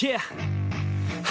Yeah.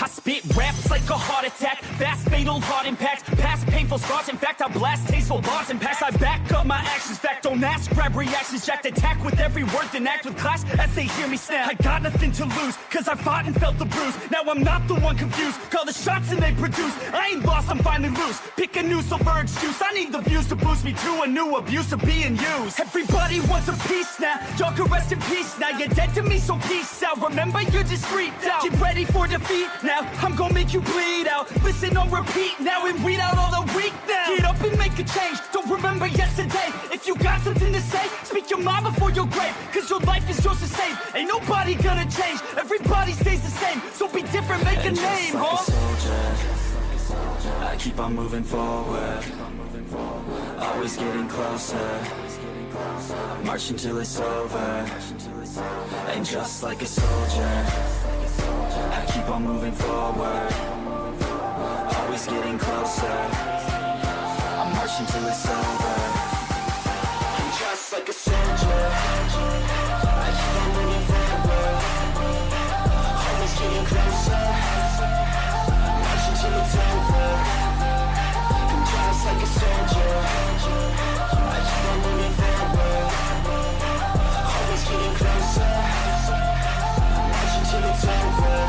I spit raps like a heart attack, fast fatal heart impact, past painful scars. In fact, I blast tasteful bars and pass. I back up my actions, fact don't ask, grab reactions, jacked attack with every word, then act with class as they hear me snap. I got nothing to lose, cause I fought and felt the bruise. Now I'm not the one confused, call the shots and they produce. I ain't lost, I'm finally loose, pick a new silver excuse. I need the views to boost me to a new abuse of being used. Everybody wants a piece now, y'all can rest in peace now. You're dead to me, so peace out. Remember, you're just freaked out. Get ready for defeat now, I'm gonna make you bleed out. Listen on repeat now and weed out all the weak now. Get up and make a change, don't remember yesterday. If you got something to say, speak your mind before your grave. Cause your life is yours to save, ain't nobody gonna change. Everybody stays the same, so be different, make a name, like a soldier, I keep on moving forward, always getting closer. I'm marching till it's over. And just like a soldier, I keep on moving forward, always getting closer. I'm marching till it's over. I'm just like a soldier, I keep on moving forward, always getting closer. I'm marching till it's over. I'm just like a soldier, I keep on moving forward, always getting closer. I'm marching till it's over.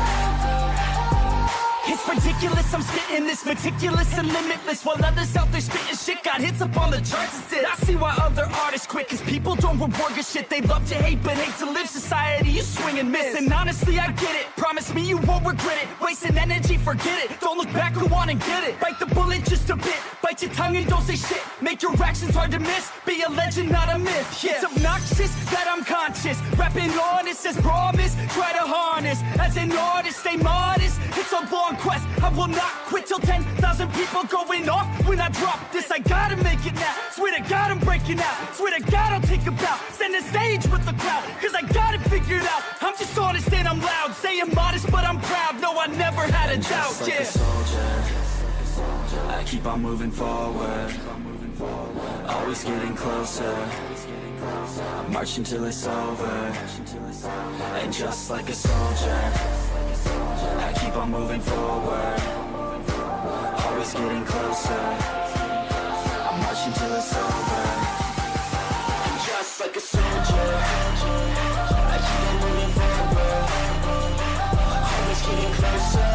It's ridiculous, I'm spitting this meticulous and limitless, while others out there spitting shit got hits up on the charts and shit. I see why other artists quit, cause people don't reward good shit. They love to hate but hate to live. Society, you swing and miss. And honestly, I get it, promise me you won't regret it. Wasting energy, forget it, don't look back, go on and get it. Bite the bullet just a bit, bite your tongue and don't say shit. Make your actions hard to miss, be a legend, not a myth. Yeah. It's obnoxious that I'm conscious, rapping honest as promise. Try to harness, as an artist, stay modest. It's a long quest, I will not quit till 10,000 people going off when I drop this. I gotta make it now, swear to God I'm breaking out. Swear to God I'll take a bow, stand the stage with the crowd, cause I got it figured out. I'm just honest and I'm loud, saying modest but I'm proud. No, I never had a doubt, just like yeah. a soldier, I keep on moving forward, always getting closer. I'm marching till it's over. And just like a soldier, I keep on moving forward, always getting closer. I'm marching till it's over. And just like a soldier, I keep on moving forward, always getting closer.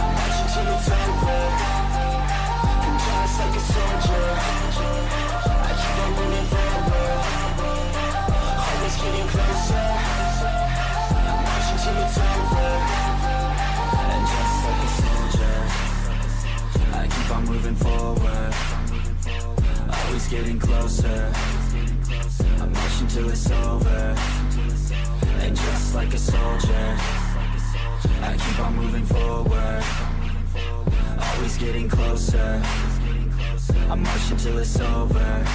I'm marching till it's over. And just like a soldier, I keep on moving forward, always getting closer. I'm marching till it's over. And just like a soldier, I keep on moving forward, always getting closer. I'm marching till it's over. And just like a soldier, I keep on moving forward, always getting closer. I'm marching till it's over.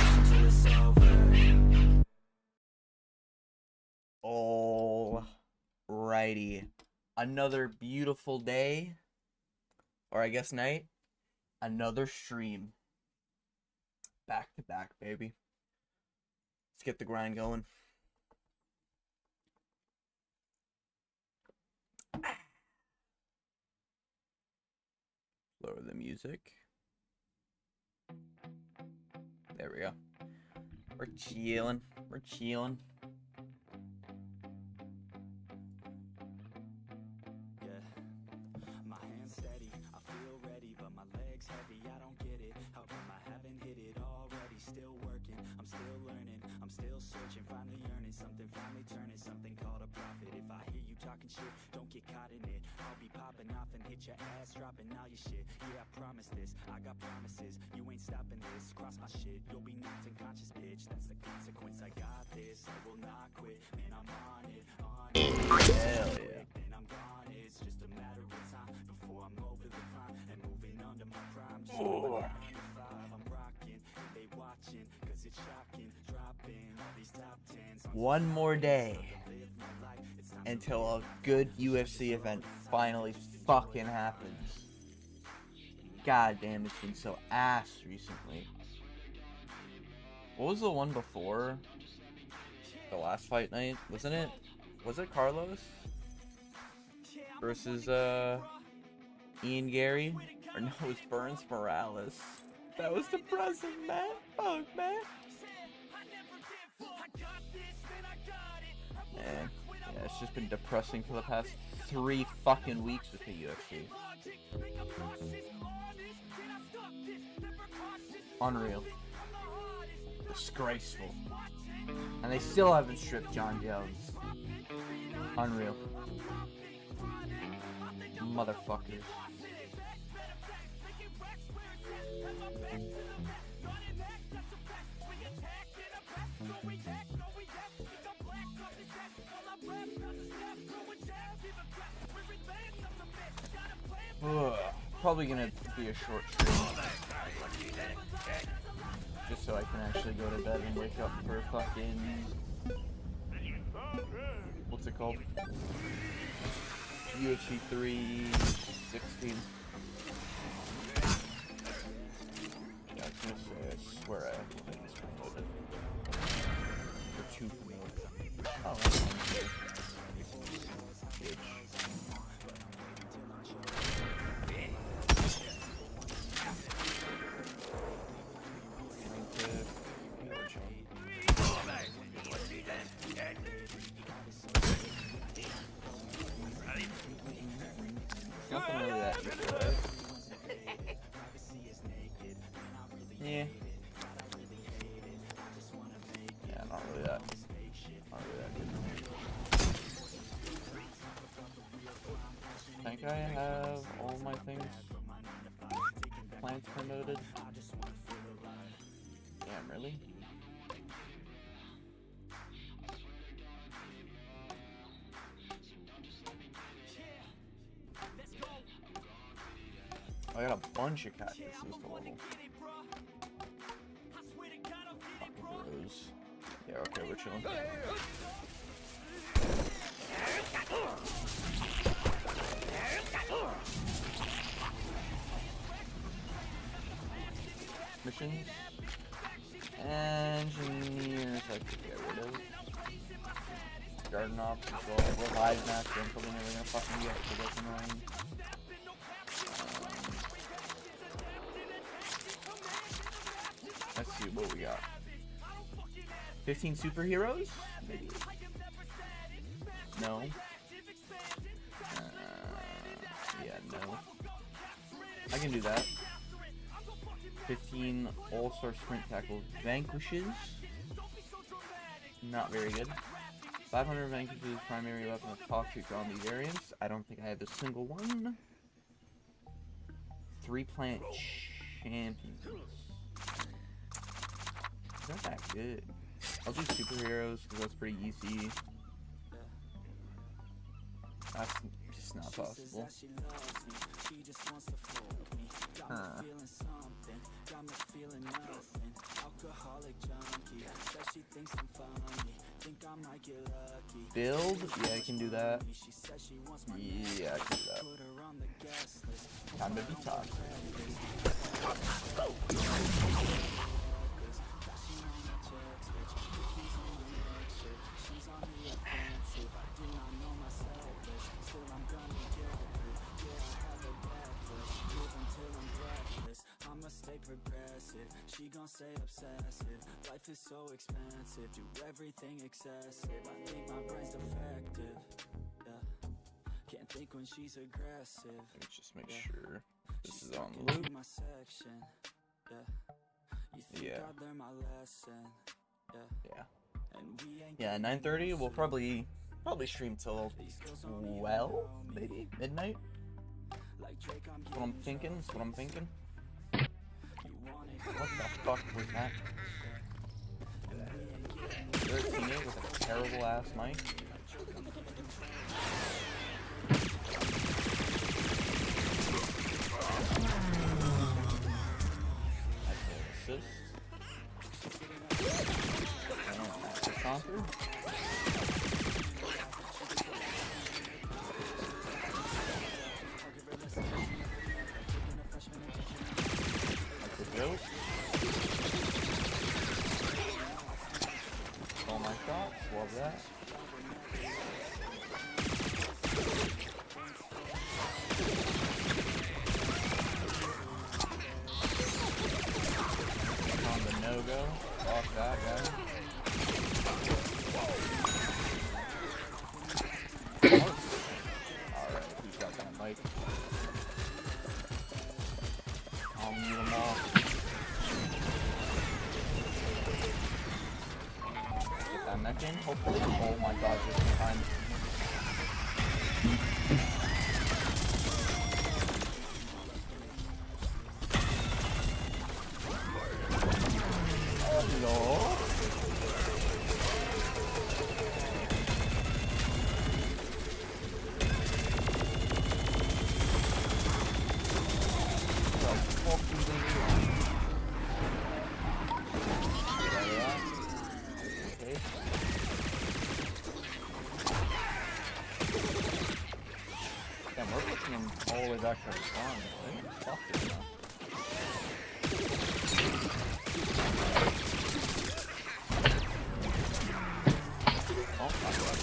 Alrighty. Another beautiful day, or I guess night. Another stream. Back to back, baby. Let's get the grind going. Lower the music. There we go. We're chilling. We're chilling. My hands steady, I feel ready, but my legs heavy, I don't get it. How come I haven't hit it already? Still working, I'm still learning, I'm still searching, finally earning something, finally turning something called a profit. If I hear you talking shit, don't get caught in it. I'll be popping off and hit your ass, dropping all your shit. Yeah, I promise this, I got promises, you ain't stopping this. Cross my shit, you'll be knocked unconscious, bitch. That's the consequence, I got this, I will not quit. Man, I'm on it, on it. Hell yeah. And I'm gone, it's just a matter of time before I'm over the climb and moving under my prime. Just I'm rocking, and they watching, cause it's shocking, dropping all these top tens. One more day until a good UFC event finally fucking happens. God damn, it's been so ass recently. What was the one before the last fight night? Wasn't it? Was it Carlos? versus Ian Gary. Or no, it was Burns Morales. That was depressing, man. Fuck, man. Man, yeah, it's just been depressing for the past 3 fucking weeks with the UFC. Unreal. Disgraceful. And they still haven't stripped John Jones. Unreal. Motherfuckers. Probably gonna be a short stream. Just so I can actually go to bed and wake up for fucking... What's it called? UFC 316. Yeah, I was gonna say, I swear I have things promoted. Or 2 promoted. Oh, that's fine. Nothing really that useful, right? Yeah. Yeah, not really that. Not really that good. I think I have all my things plants promoted. Damn, really? I got a bunch of cactuses to level. Fucking gross. Yeah, okay, we're chilling. Missions. Engineers I could get rid of. Garden ops as well. Revive master I'm probably never gonna fucking get because that's annoying. Let's see what we got. 15 superheroes? Maybe. No. Yeah, no. I can do that. 15 all-star sprint tackle vanquishes. Not very good. 500 vanquishes primary weapon of toxic zombie variants. I don't think I have a single one. 3 plant champions. Not that good. I'll do superheroes because that's pretty easy. That's just not possible. Huh. Build? Yeah, I can do that. Yeah, I can do that. Time to be tough. Stay progressive, she gon' stay obsessive. Life is so expensive, do everything excessive. I think my brain's defective, yeah. Can't think when she's aggressive. Let's just make sure this is on loop. My section, yeah. You think I'd learn my lesson, Yeah. And we ain't 9:30. We'll probably stream till 12, maybe midnight. That's what I'm thinking. That's what I'm thinking. What the fuck was that? 13 with a terrible ass mic. Assist. Conquer. Go. All my shots, love that. go. Fuck that guy. Alright, who's got that mic? I'll mute them all. Get that mech in, hopefully. Oh my god, just in time. Hello? Damn, we're pushing him all the way back to the spawn. Fuck it now. Oh, my God.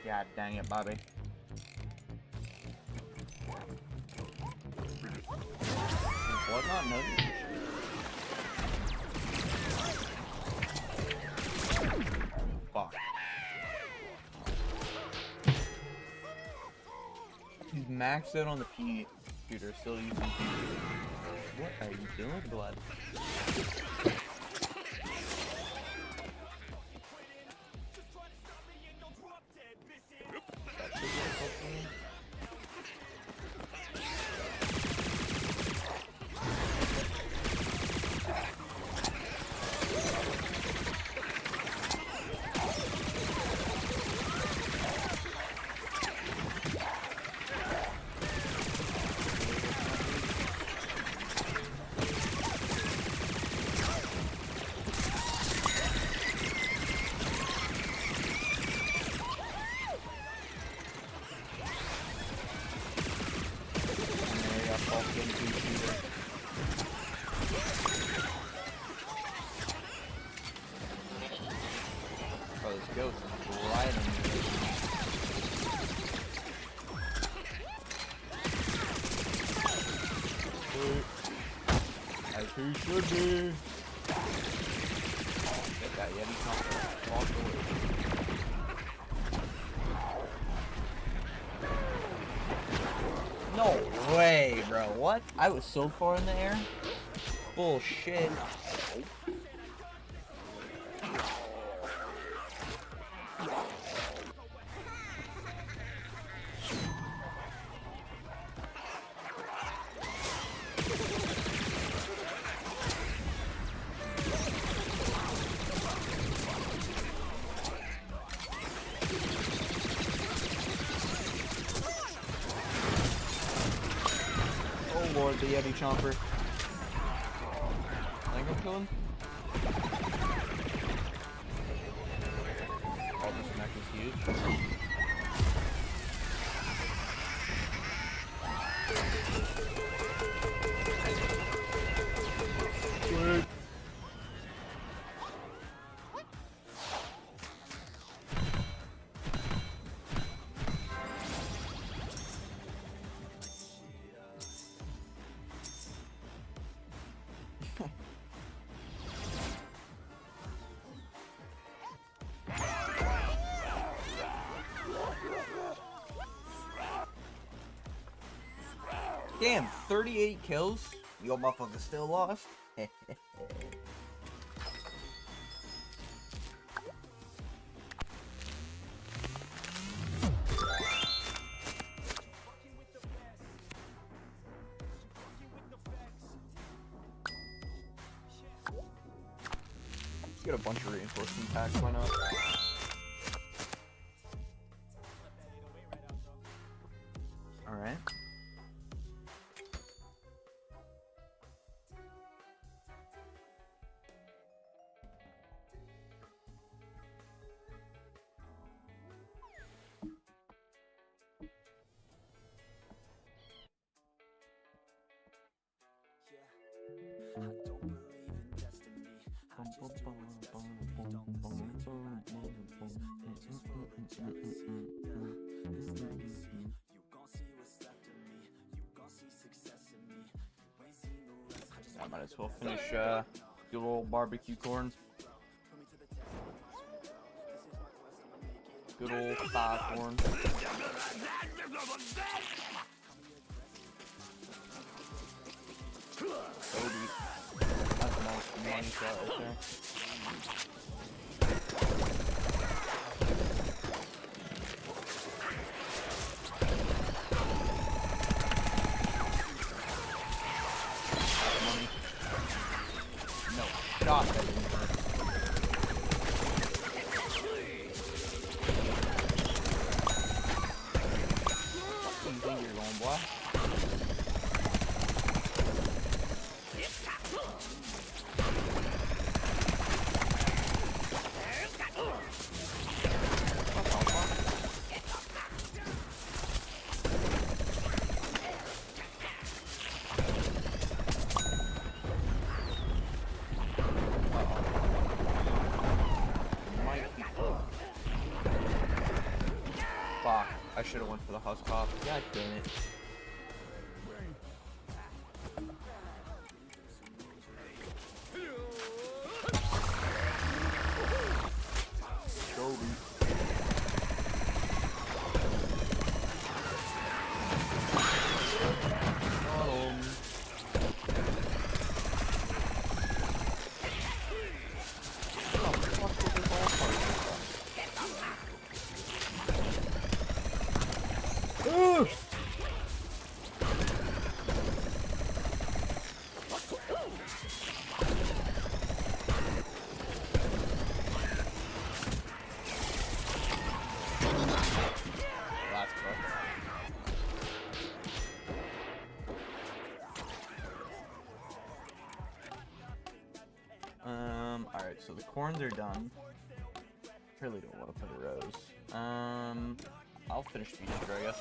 God dang it, Bobby. What not noticed? Fuck. He's maxed out on the P shooter, still using P shooter. What are you doing, blood? Oh, this ghost is right on me. As he should be. Get that Yeti combo. Walk away. No way, bro. What? I was so far in the air? Bullshit. Oh lord, the Yeti Chomper. I think I'm killing. Oh, this mech is huge. Sweet. Damn, 38 kills? Yo, motherfucker still lost? Let's get a bunch of reinforcement packs, why not? Alright. I don't believe in destiny. I just do what's best for me. Don't listen to my enemies. They just full of jealousy. This legacy, you gon' see what's left of me. You gon' see success in I might as well finish good old barbecue corn. Good old thigh corn. Cody. That's the most money shot right there. Money. No, shot that didn't hurt. What do you think you're going, boy? Fuck, I should have went for the husk pop. God damn it. Kobe. That's cooked. Alright, so the corns are done. Really don't want to put a rose. I'll finish speed intro, I guess.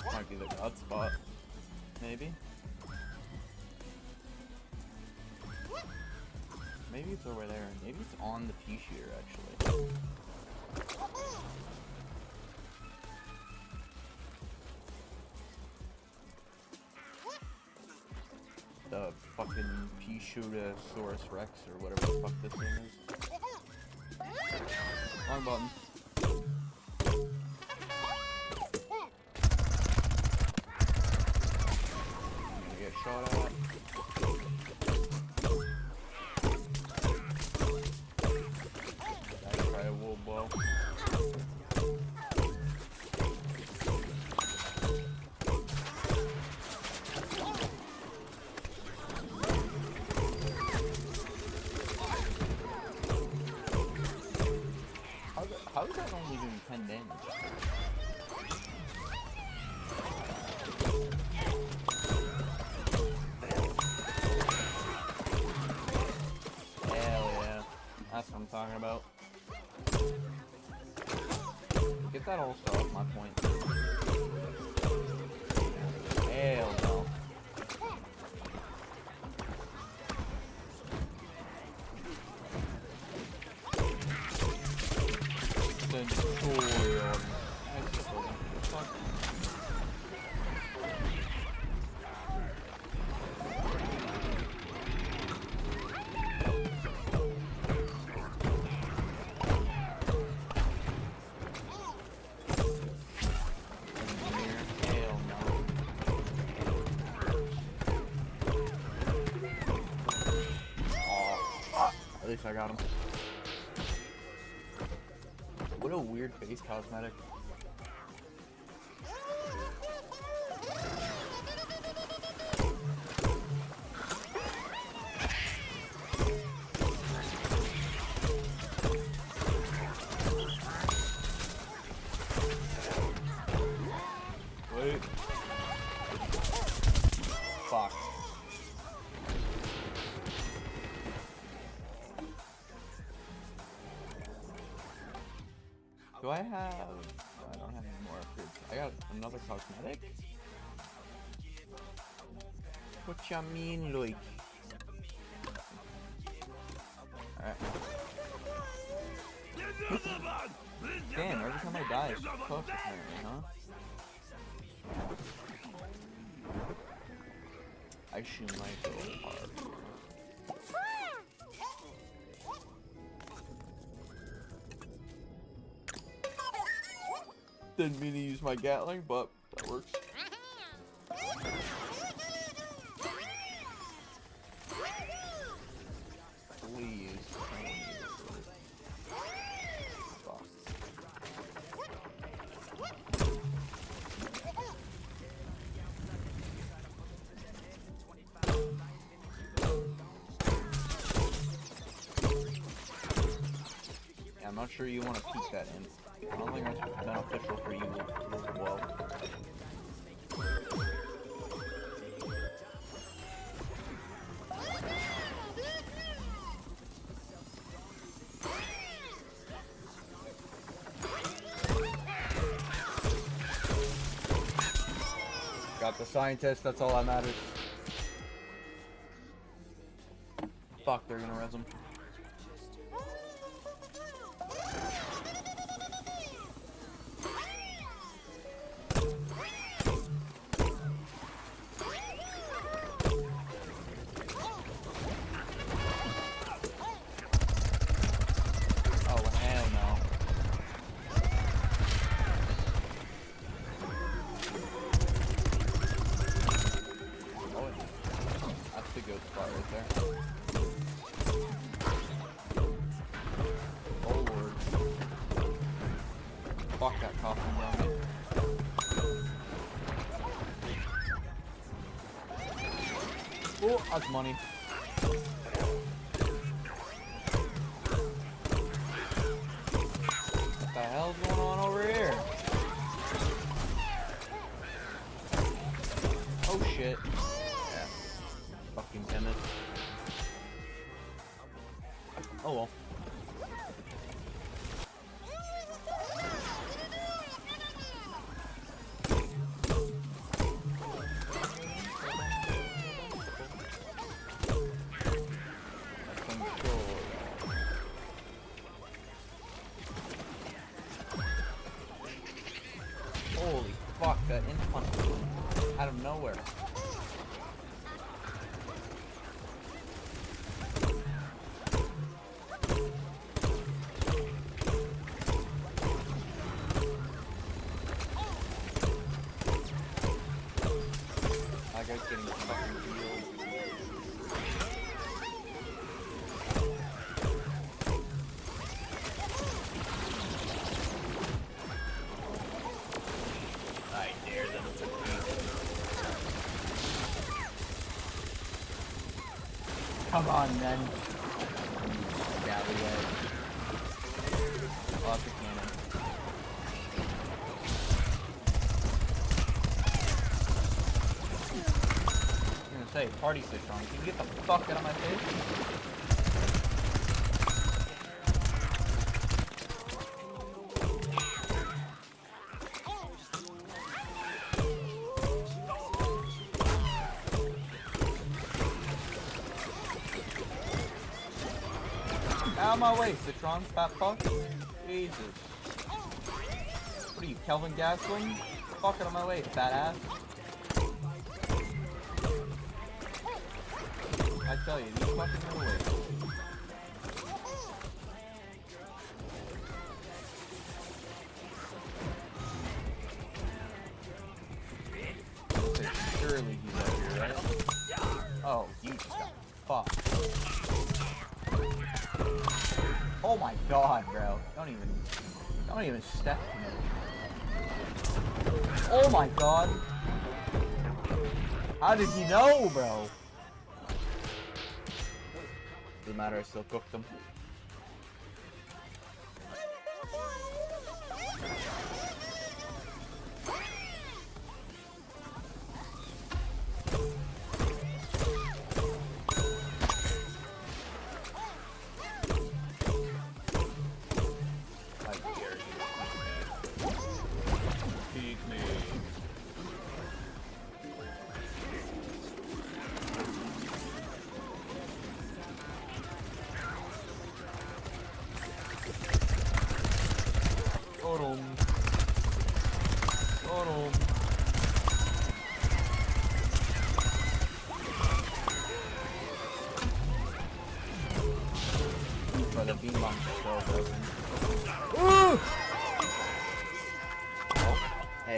Might be the god spot. Maybe. Maybe it's over there. Maybe it's on the pea shooter, actually. The fucking pea shooter-saurus rex, or whatever the fuck this thing is. Wrong button. I'm gonna get shot at. Try a wool blow. How is that only doing 10 damage? Hell yeah. That's what I'm talking about. Get that all star off my point. Hell no. Centurion. Fuck. Hell no. Oh, at least I got him. What a weird face cosmetic. Wait. Fuck. Do I have... No, I don't have any more fruits. I got another cosmetic? What you mean, like? Alright. Damn, every time I die, it's cooked apparently, huh? I shoot my go hard. Didn't mean to use my Gatling, but that works. Please. Fuck. Yeah, I'm not sure you want to peek that in. I don't think that's beneficial for you as well. Got the scientist, that's all that matters. Fuck, they're gonna res him. Fuck that coffin down. Oh, that's money. What the hell's going on over here? Oh shit. Yeah. Fucking chemist. Oh well. Holy fuck, that infant out of nowhere. That guy's getting fucking healed. I dare them to beat. Come on, then. Galliard. Lots of cannon. I'm gonna say, party Citron. Can you get the fuck out of my face? Out of my way, Citron, fat fuck. Jesus. What are you, Kelvin Gastelum? Fuck out of my way, fat ass. I tell you, these fucking are away. Surely he's over here, right? Oh, you just got fucked. Oh my god, bro. Don't even step to me. Oh my god. How did he know, bro? Doesn't matter, I still cooked them.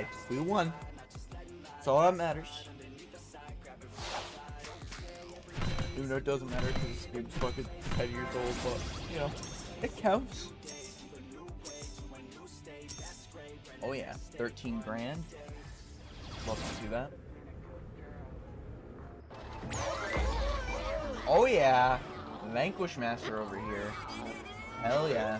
hey, we won. That's all that matters. Even though it doesn't matter because this game's fucking 10 years old, but, you know, it counts. Oh yeah, 13 grand. Love to do that. Oh yeah, Vanquish Master over here. Hell yeah.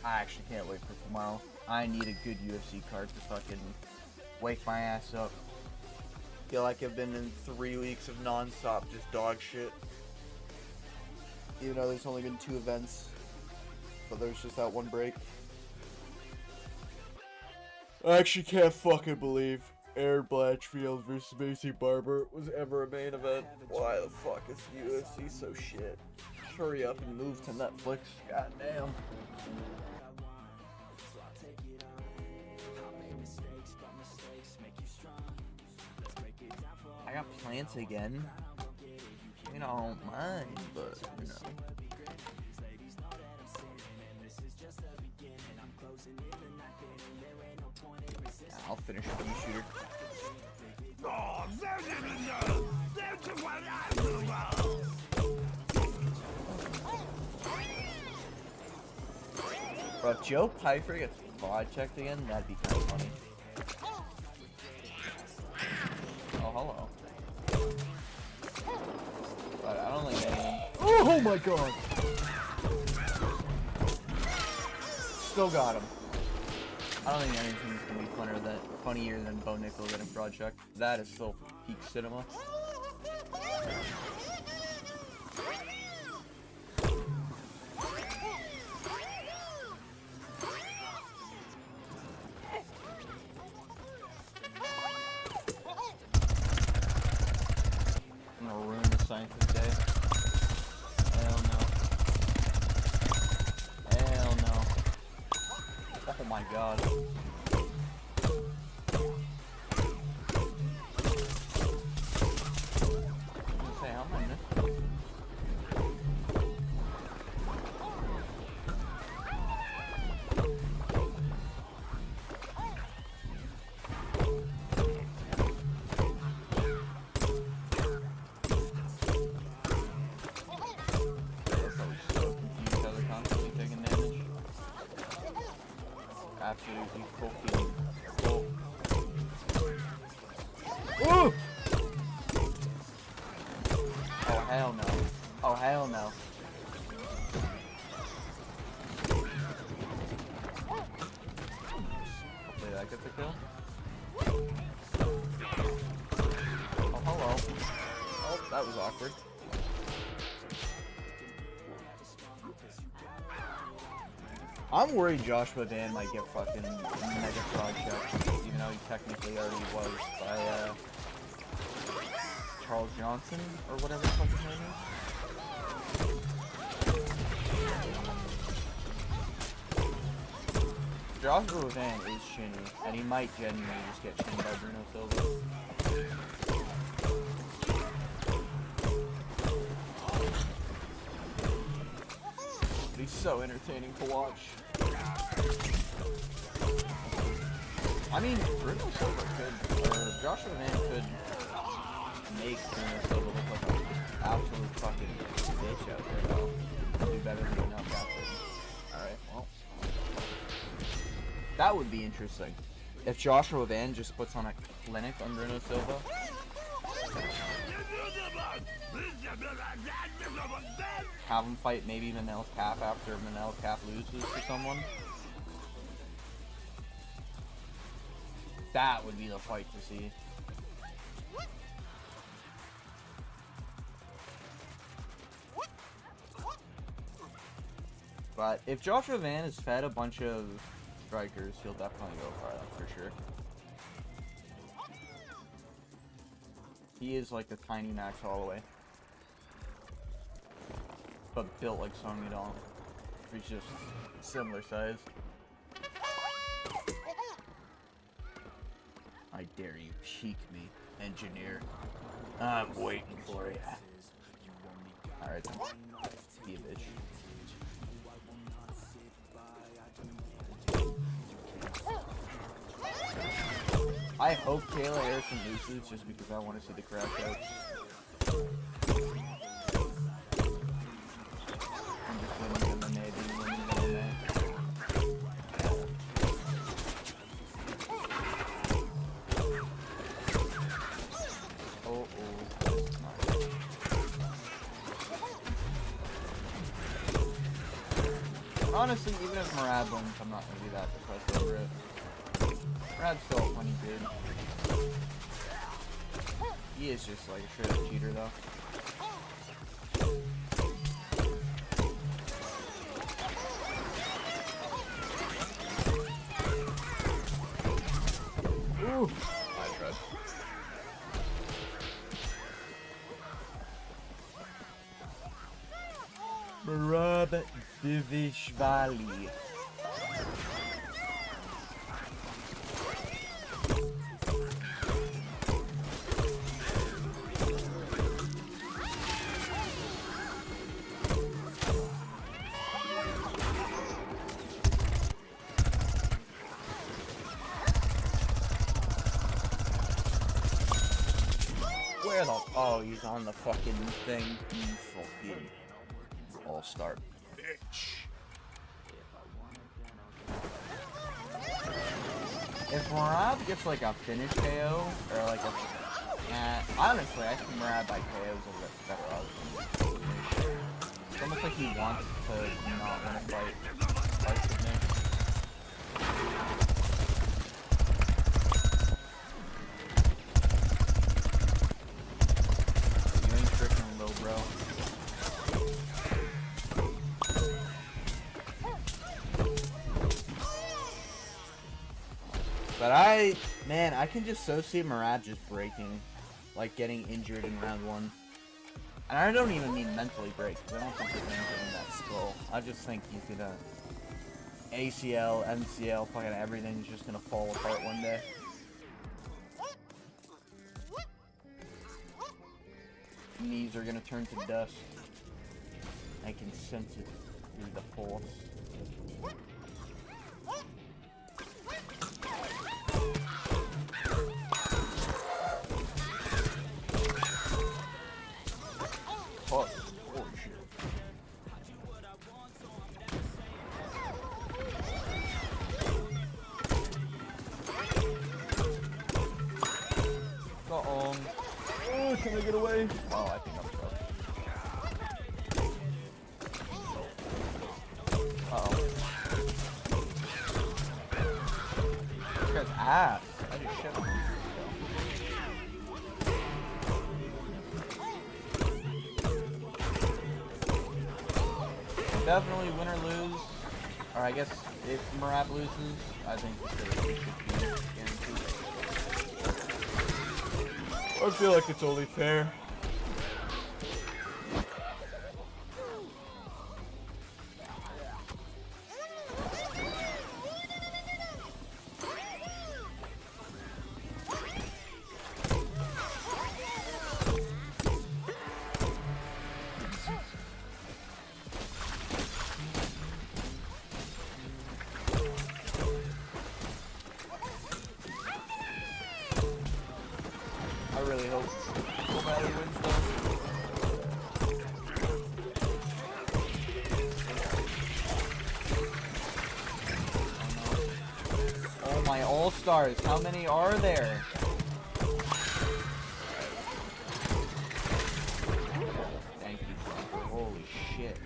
I actually can't wait for tomorrow. I need a good UFC card to fucking wake my ass up. Feel like I've been in 3 weeks of non-stop just dog shit. Even though there's only been 2 events, but there's just that one break. I actually can't fucking believe Aaron Blanchfield versus Macy Barber was ever a main event. Why the fuck is UFC so shit? Hurry up and move to Netflix. God damn. I got plants again. You know, I don't mind, but you know. I'll finish a bee shooter. Bro, if Joe Pyfer gets quad checked again, that'd be kind of funny. Oh, hello. But I don't think anyone... Oh my god! Still got him. I don't think anything's gonna be funnier than Bo Nickel getting broad check. That is still peak cinema. I'm gonna ruin the scientist day. Hell no. Hell no. Oh my god. Say, how am I missing? Absolutely fucking cool. Ooh! Oh hell no. Oh hell no. Hopefully that gets a kill. Oh hello. Oh, that was awkward. I'm worried Joshua Dan might get fucking mega fraud checked, even though he technically already was by Charles Johnson or whatever the fuck his name is. Joshua Dan is shinny, and he might genuinely just get shinned by Bruno Silva. He's so entertaining to watch. I mean, Bruno Silva could, or Joshua Van could make Bruno Silva look like an absolute fucking bitch out there, though. Do better than enough after. Alright, well. That would be interesting. If Joshua Van just puts on a clinic on Bruno Silva. Have him fight maybe Manel Cap after Manel Cap loses to someone. That would be the fight to see. But if Joshua Van is fed a bunch of strikers, he'll definitely go far, that's for sure. He is like a tiny Max Holloway. But built like Song Yadong. He's just similar size. I I dare you cheek me, engineer. I'm waiting for you. Alright then. Be a bitch. I hope Kayla Harrison loses just because I want to see the crowd out. I'm just winning the maybe winning the match. Honestly, even if Marab wins, I'm not gonna be that depressed over it. Marab's still a funny dude. He is just like a straight up cheater though. Ooh! I tried. Marab Divishvali. Where the? Oh, he's on the fucking thing. You fucking all-star bitch. If Marab gets like a finish KO or like a, honestly, I think Marab by KO is a bit better option. It's almost like he wants to not want to fight with me. You ain't tricking, little bro. But man, I can just so see Marab just breaking, like getting injured in round 1. And I don't even mean mentally break, because I don't think he's anything in that skull. I just think he's gonna ACL, MCL, fucking everything's just gonna fall apart one day. Knees are gonna turn to dust. I can sense it through the force. Oh, holy shit. Uh-oh. Oh, can I get away? Oh, I think I'm stuck. Uh-oh. This guy's ass. I just shit on him. Definitely win or lose. Or I guess if Marab loses, I think it should be guaranteed. I feel like it's only fair. I really hope O'Malley wins though. Oh my all-stars, how many are there? Thank you, Trumper. Holy shit.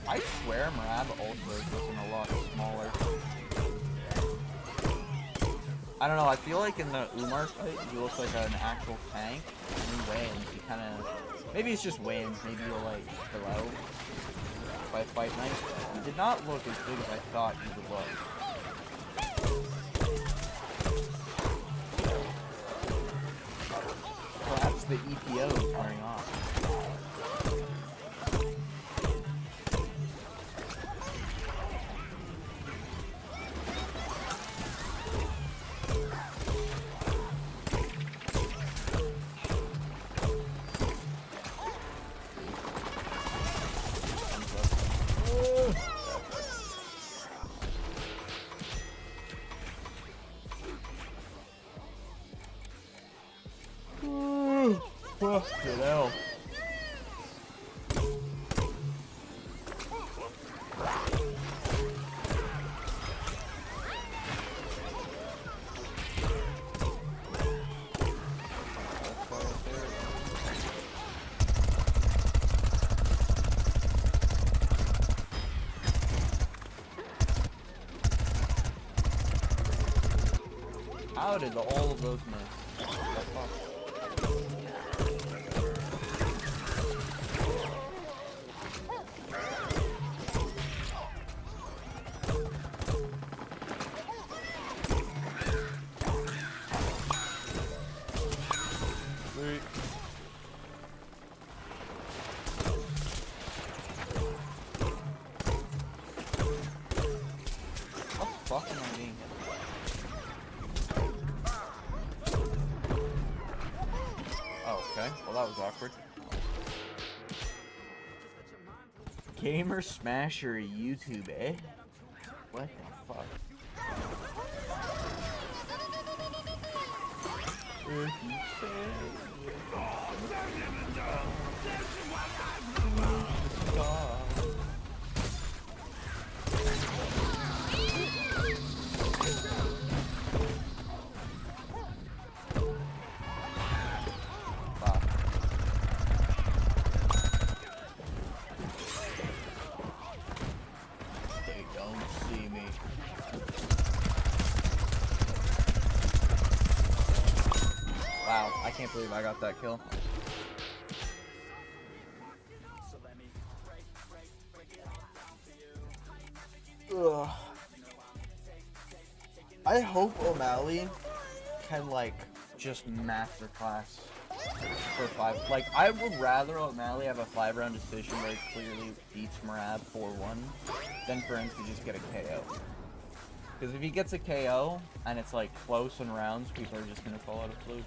I swear Marab also is looking a lot smaller. I don't know, I feel like in the Umar fight, he looks like an actual tank. And in Wayne, he kind of... Maybe it's just Wayne, maybe he'll like below by Fight Night. He did not look as big as I thought he would look. Perhaps the EPO is wearing off. Fucking hell. How did all of those miss? What the fuck? Sweet. What the fuck am I being hit? Oh, okay. Well, that was awkward. Gamer Smasher YouTube, eh? What the fuck? They don't see me. Wow, I can't believe I got that kill. Ugh. I hope O'Malley can, like, just masterclass for 5. Like, I would rather O'Malley have a 5-round decision where he clearly beats Marab 4-1 than for him to just get a KO. Because if he gets a KO and it's like close in rounds, people are just gonna fall out of fluke.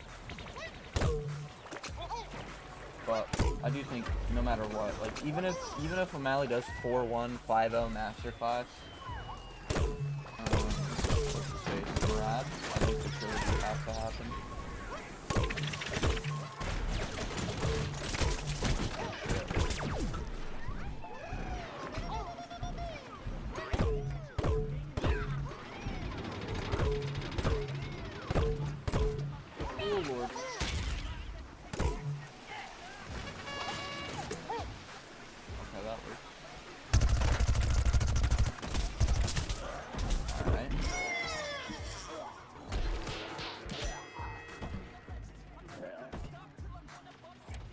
But I do think no matter what, like even if O'Malley does 4-1, 5-0 masterclass, what's his face, Marab, I think the trilogy has to happen. Oh lord. Okay, that works. Alright.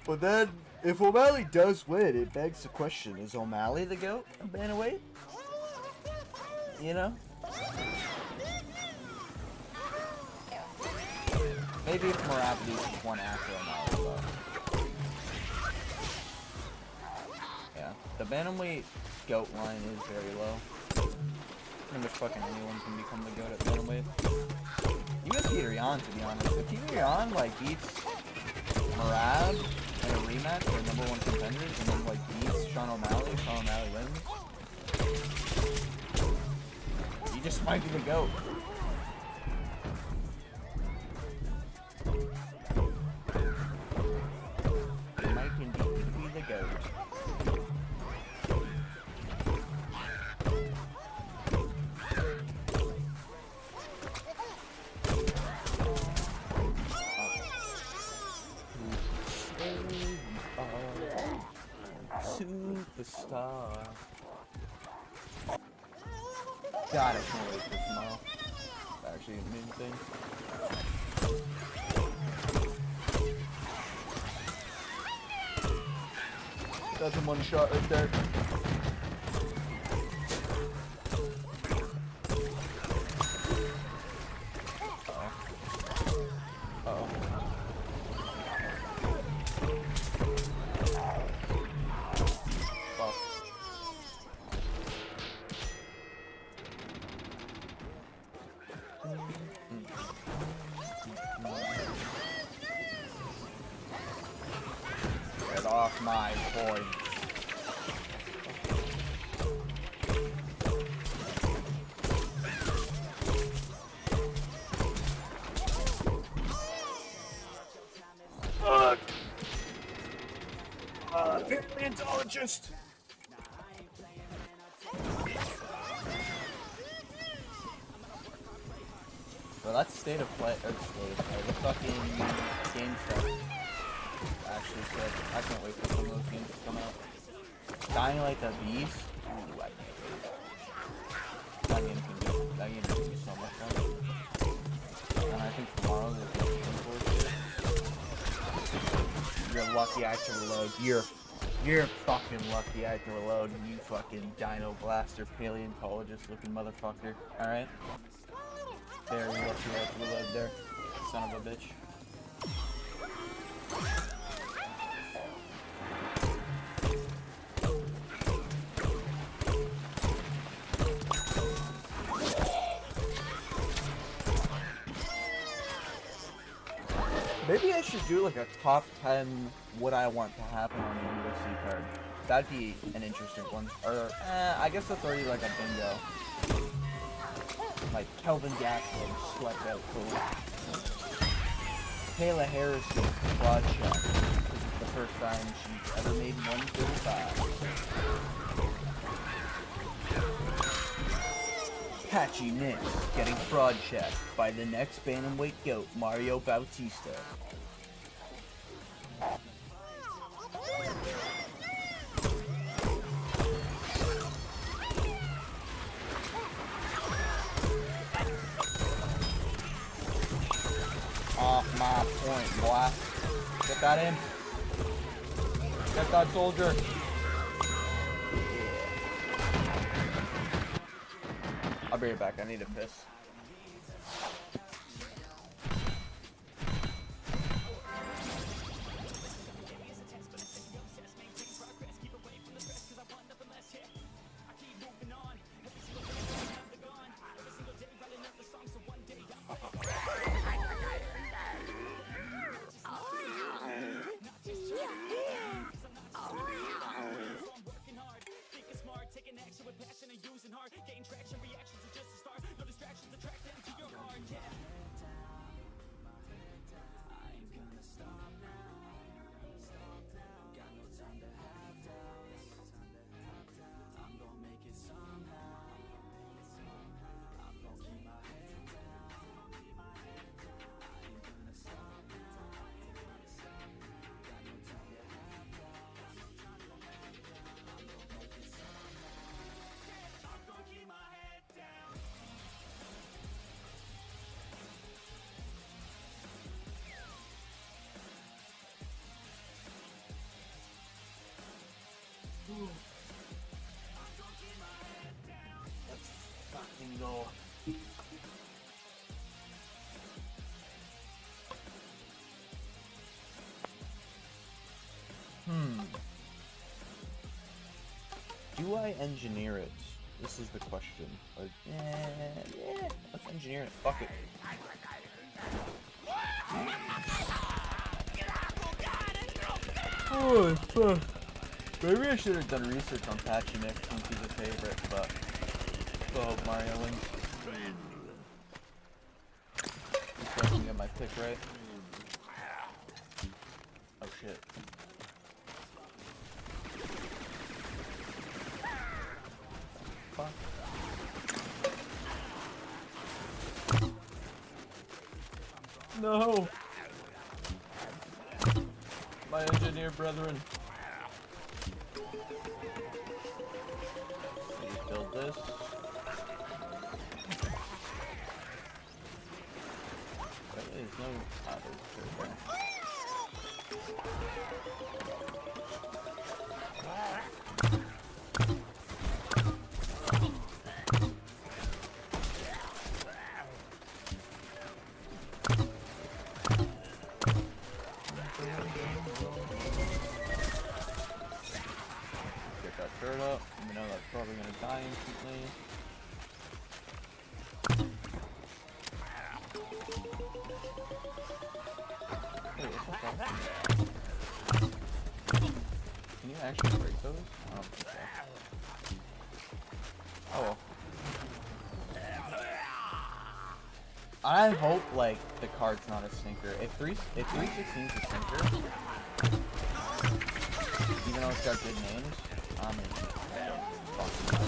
But then, if O'Malley does win, it begs the question, is O'Malley the GOAT of Bantamweight? You know? Maybe if Marab loses one after O'Malley, but... yeah, the Bantamweight GOAT line is very low. Pretty much fucking anyone can become the GOAT at Bantamweight. Even Peter Yan, to be honest. If Peter Yan, like, beats Marab in a rematch, they're #1 contenders, and then, like, beats Sean O'Malley wins, he just might be the GOAT. He might indeed be the GOAT. Superstar. God, I can't wait for tomorrow. It's actually a main thing. That's a one shot right there. Uh-oh. off my point. Fuck! Paleontologist! Well, that's state of play, or state of play, the fucking game stuff actually said, I can't wait for some of those games to come out. Dying Like the Beast? Ooh, I can't wait. That game can be so much fun. And I think tomorrow there's looking forward to it. You're lucky I had to reload. You're fucking lucky I had to reload, you fucking Dino Blaster paleontologist looking motherfucker. Alright? Very lucky I had to reload there. Son of a bitch. Maybe I should do like a top 10 what I want to happen on the UFC card. That'd be an interesting one. Or, I guess that's already like a bingo. Like Kelvin Gastelum slept out cool. Kayla Harris gets quad shot. This is the first time she's ever made 135. Patchy Nix getting fraud checked by the next bantamweight goat, Mario Bautista. Off my point, boy. Get that in. Get that soldier. I'll bring it back. I need a piss. Let's fucking go. Do I engineer it? This is the question. Like, yeah, let's engineer it. Fuck it. Oh, fuck. Maybe I should have done research on Patchy Nix since he's a favorite, but still hope Mario wins. Just so I can get my pick right. Oh shit. Fuck. No! My engineer brethren. Please build this. There is no others there. Get that turret up. We know that's probably gonna die instantly. Hey, it's okay. you actually break those? I don't think so. Oh well. I hope, like, the card's not a stinker. If 316's a stinker, even though it's got good names, I'm in fucking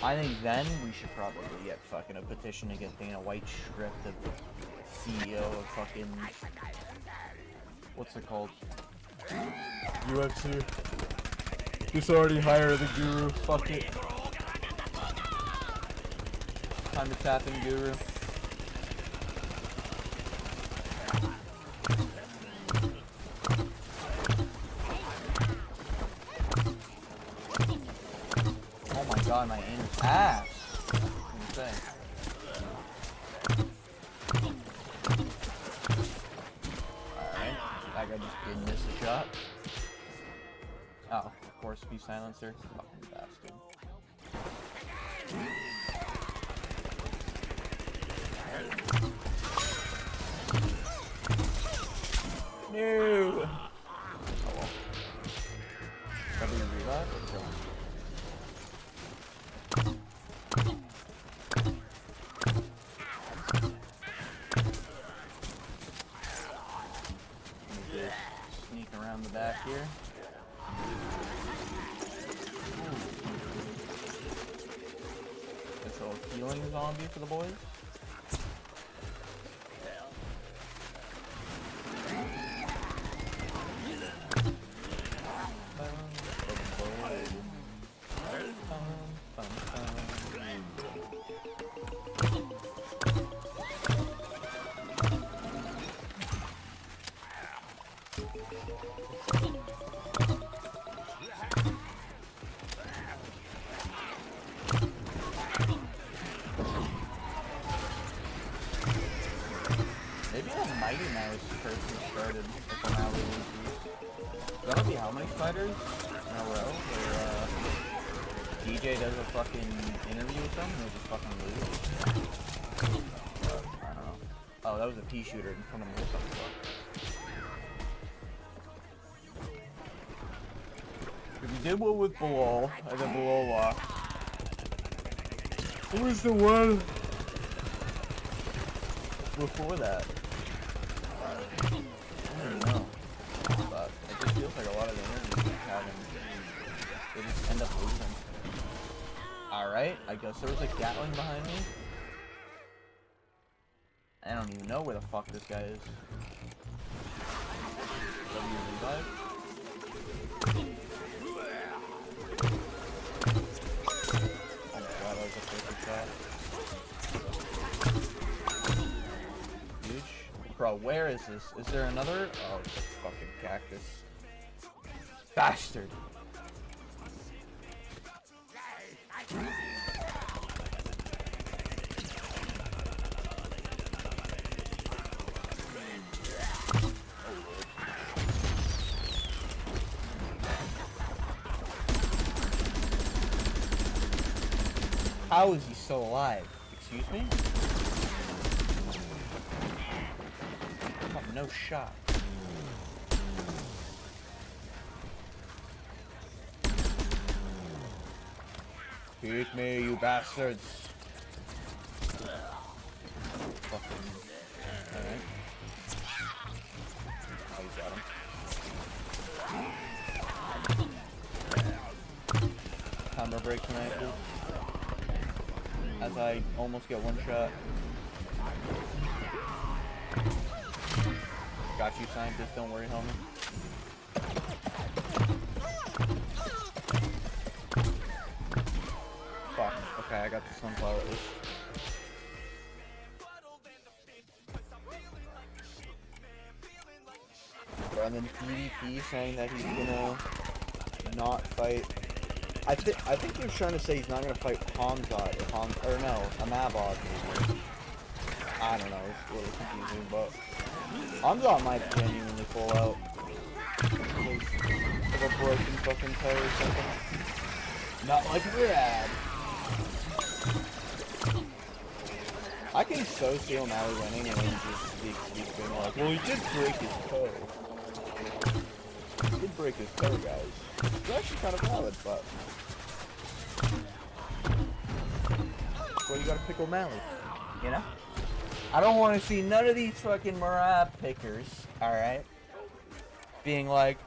I think then we should probably get fucking a petition to get Dana White stripped of the CEO of fucking... What's it called? UFC. Just already hired the guru. Fuck it. Time to tap in guru. Oh my god, my aim is ass. Insane. Alright, that guy just didn't miss a shot. Oh, of course, be silencer. Fucking bastard. No! Oh well. W revive or kill him? Sneak around the back here. This little healing zombie for the boys. Maybe a Mighty Mouse person started if I'm out of That'll be how many fighters in a row where DJ does a fucking interview with them and they just fucking lose? I don't know. Oh, that was a pea shooter in front of me. What the fuck? If you did one with Bilal, and then Bilal lost. Who was the one before that? I don't even know. But it just feels like a lot of the interviews he's having, they just end up losing. Alright, I guess there was a Gatling behind me. I don't even know where the fuck this guy is. W revive? Oh my god, that was a perfect shot. Huge. Bro, where is this? Is there another? Oh, it's a fucking cactus. Bastard! How is he still alive? Excuse me? Oh, no shot. Shoot me, you bastards. Fucking... Alright. Oh, he's got him. Combo break tonight, please. As I almost get one shot. Got you, scientist, don't worry, homie. Fuck. Okay, I got the sunflower at least. And then PvP saying that he's gonna not fight. I think he was trying to say he's not gonna fight Hamzat or no, Amabod. I don't know, it's a little confusing, but Hamzat might genuinely pull out of a broken fucking toe or something. Not like Rad. I can so see O'Malley winning and then just speak being like, well, he did break his toe. He did break his toe, guys. It's actually kind of valid, but... That's why you gotta pick O'Malley, you know? I don't want to see none of these fucking Merab pickers, alright? Being like,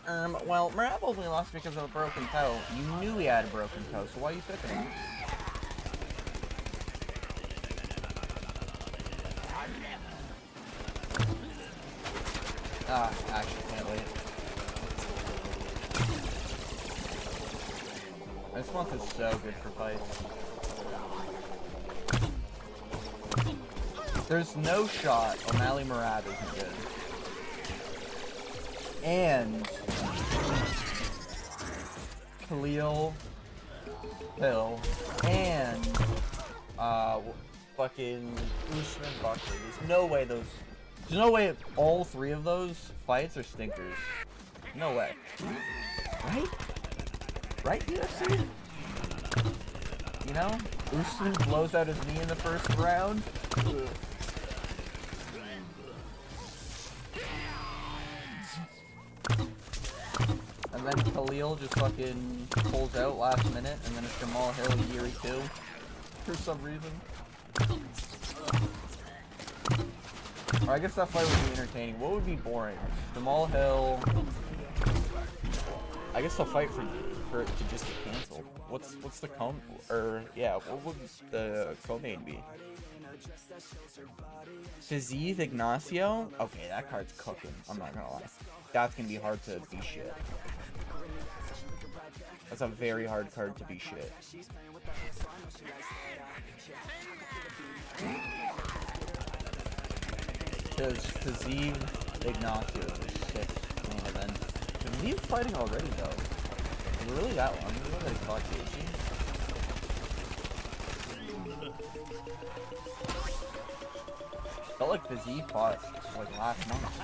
well, Merab only lost because of a broken toe. You knew he had a broken toe, so why are you picking him? Actually can't wait. This month is so good for fights. There's no shot O'Malley Merab isn't good. And Khalil Hill and fucking Usman Buckley. There's no way all three of those fights are stinkers. No way. Right? Right, UFC? You know? Usman blows out his knee in the first round. Ugh. And then Khalil just fucking pulls out last minute, and then it's Jamal Hill Yuri too, for some reason. Or I guess that fight would be entertaining. What would be boring? Jamal Hill. I guess they'll fight for it to just get canceled. What's the what would the co-main be? Fiziev Ignacio? Okay, that card's cooking. I'm not gonna lie. That's gonna be hard to be shit. That's a very hard card to be shit. Because Fiziev Ignacio is a sick main event. Fiziev fighting already though. Is it really that long? Is it really caught Gaethje? Felt like Fiziev fought like last month.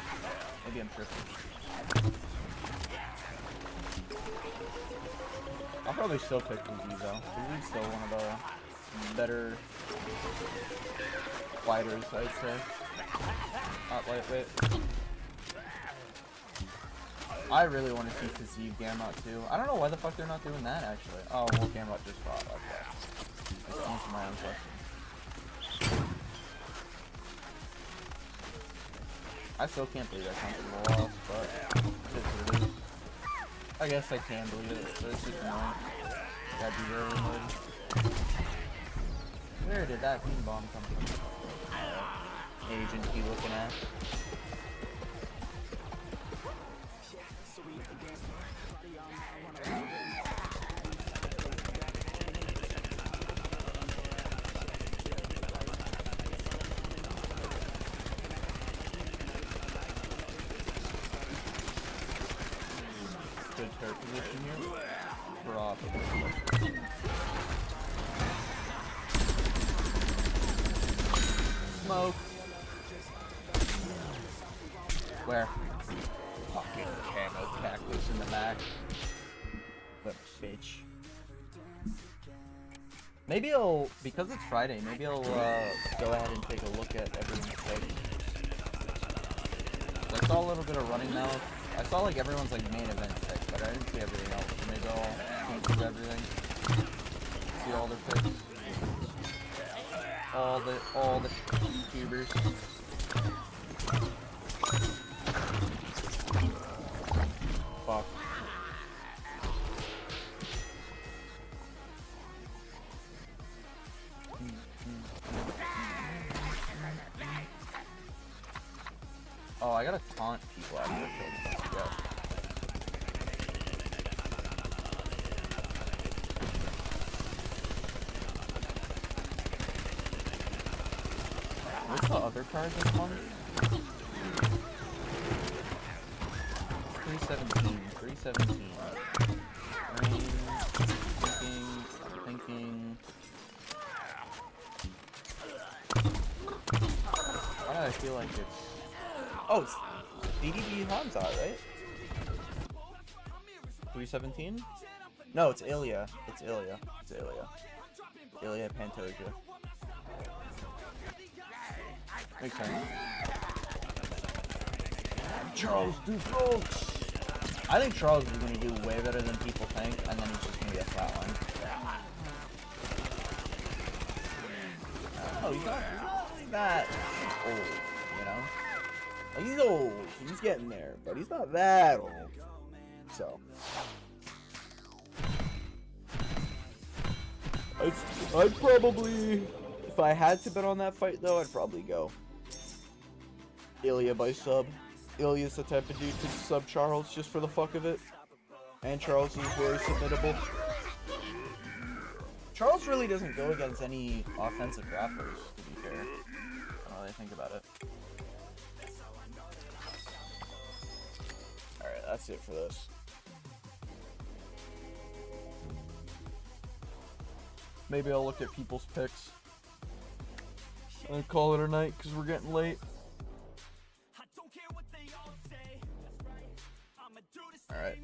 Maybe I'm tripping. I'll probably still pick Fiziev though. Fiziev's still one of the better fighters, I'd say. Not lightweight. I really want to see Fiziev Gamrot too. I don't know why the fuck they're not doing that actually. Oh, well, Gamrot just fought. Okay. That's answer my own question. I still can't believe I comfortable loss, but it's what it is. I guess I can believe it, but it's just annoying. Gotta be really annoyed. Where did that bean bomb come from? Agent he looking at. Good turret position here. Probably. Smoke. Where? Fucking camo cactus in the back. Little bitch. Maybe I'll, because it's Friday, maybe I'll go ahead and take a look at everyone's fighting. I saw a little bit of running now. I saw like everyone's like main event picks, but I didn't see everything else. So maybe I'll go through everything. See all their picks. All the YouTubers. Fuck. Oh, I gotta taunt people after I kill them. Yeah. What's the other card this month? 317. 317. Thinking. Why do I feel like it's... Oh, it's DDB Hamzat, right? 317? No, it's Ilya. It's Ilya. Ilya Pantoja. Makes sense. Charles Dufaults. I think Charles is going to do way better than people think, and then he's just going to get flatlined. Oh, he's not that old, you know? Like, he's old. He's getting there, but he's not that old. So. I'd probably, if I had to bet on that fight, though, I'd probably go Ilya by sub. Ilya's the type of dude to sub Charles just for the fuck of it. And Charles is very submittable. Charles really doesn't go against any offensive grapplers, to be fair. I don't know what I think about it. Alright, that's it for this. Maybe I'll look at people's picks and call it a night because we're getting late. Alright.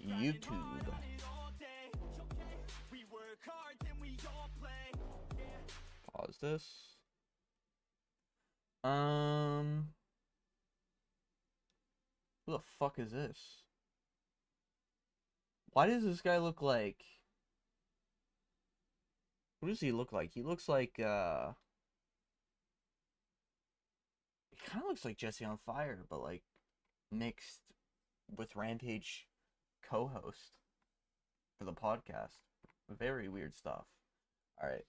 YouTube. Pause this. Who the fuck is this? Why does this guy look like... Who does he look like? He looks like, he kind of looks like Jesse on Fire, but like mixed with Rampage co-host for the podcast. Very weird stuff. All right.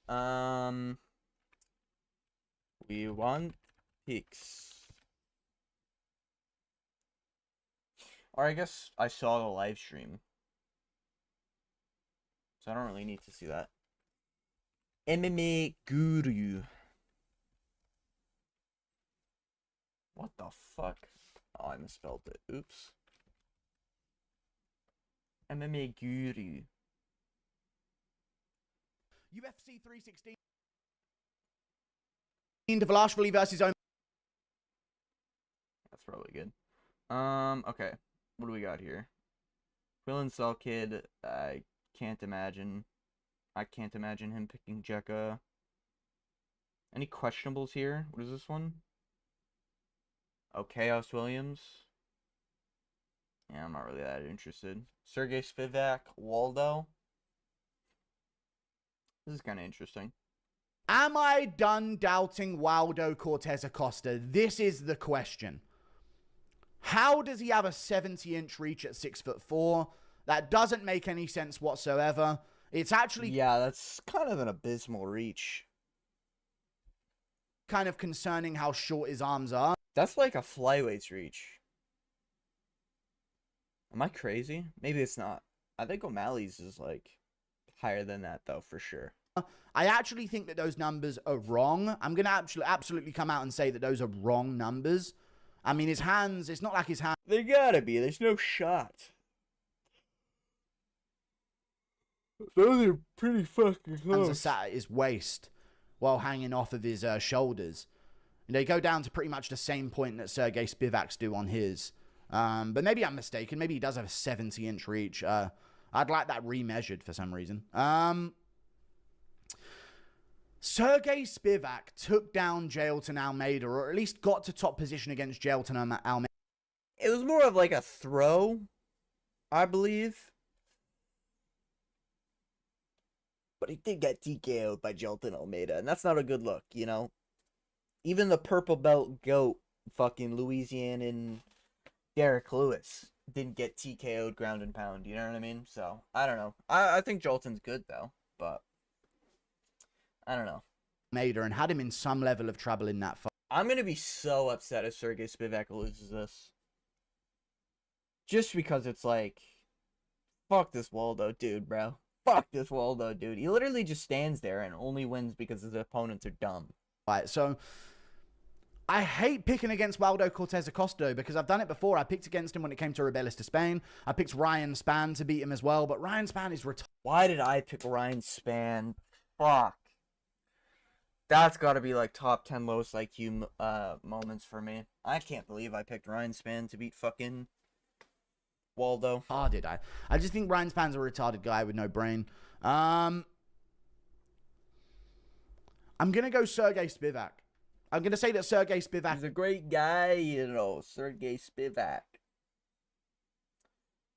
We want picks. Or I guess I saw the live stream, so I don't really need to see that. MMA Guru. What the fuck? Oh, I misspelled it. Oops. MMA Guru. UFC 316. Dvalishvili versus Omar. That's probably good. Okay. What do we got here? Quillen Cell Kid. I can't imagine him picking Jekka. Any questionables here? What is this one? Oh, Chaos Williams. Yeah, I'm not really that interested. Sergey Spivak, Waldo. This is kind of interesting. Am I done doubting Waldo Cortez Acosta? This is the question. How does he have a 70-inch reach at 6'4"? That doesn't make any sense whatsoever. It's actually... Yeah, that's kind of an abysmal reach. Kind of concerning how short his arms are. That's like a flyweight's reach. Am I crazy? Maybe it's not. I think O'Malley's is like higher than that though, for sure. I actually think that those numbers are wrong. I'm going to absolutely come out and say that those are wrong numbers. I mean, his hands, it's not like his hands... They gotta be. There's no shot. Those are pretty fucking close. Hands are sat at his waist while hanging off of his shoulders. And they go down to pretty much the same point that Sergey Spivak's do on his. But maybe I'm mistaken. Maybe he does have a 70-inch reach. I'd like that remeasured for some reason. Sergey Spivak took down Jailton Almeida, or at least got to top position against Jailton Almeida. It was more of like a throw, I believe. But he did get TKO'd by Jailton Almeida, and that's not a good look, you know? Even the purple belt goat, fucking Louisianan Derek Lewis, didn't get TKO'd ground and pound, you know what I mean? So, I don't know. I think Jolton's good, though, but I don't know. Almeida and had him in some level of trouble in that fight. I'm going to be so upset if Sergey Spivak loses this. Just because it's like, fuck this Waldo dude, bro. Fuck this Waldo dude. He literally just stands there and only wins because his opponents are dumb. Right, so I hate picking against Waldo Cortez Acosta because I've done it before. I picked against him when it came to Rebellis to Spain. I picked Ryan Spann to beat him as well, but Ryan Spann is retired. Why did I pick Ryan Spann? Fuck. That's got to be like top 10 lowest IQ moments for me. I can't believe I picked Ryan Spann to beat fucking Waldo. Did I? I just think Ryan Spann's a retarded guy with no brain. I'm going to go Sergey Spivak. I'm going to say that Sergey Spivak He's a great guy, you know, Sergey Spivak.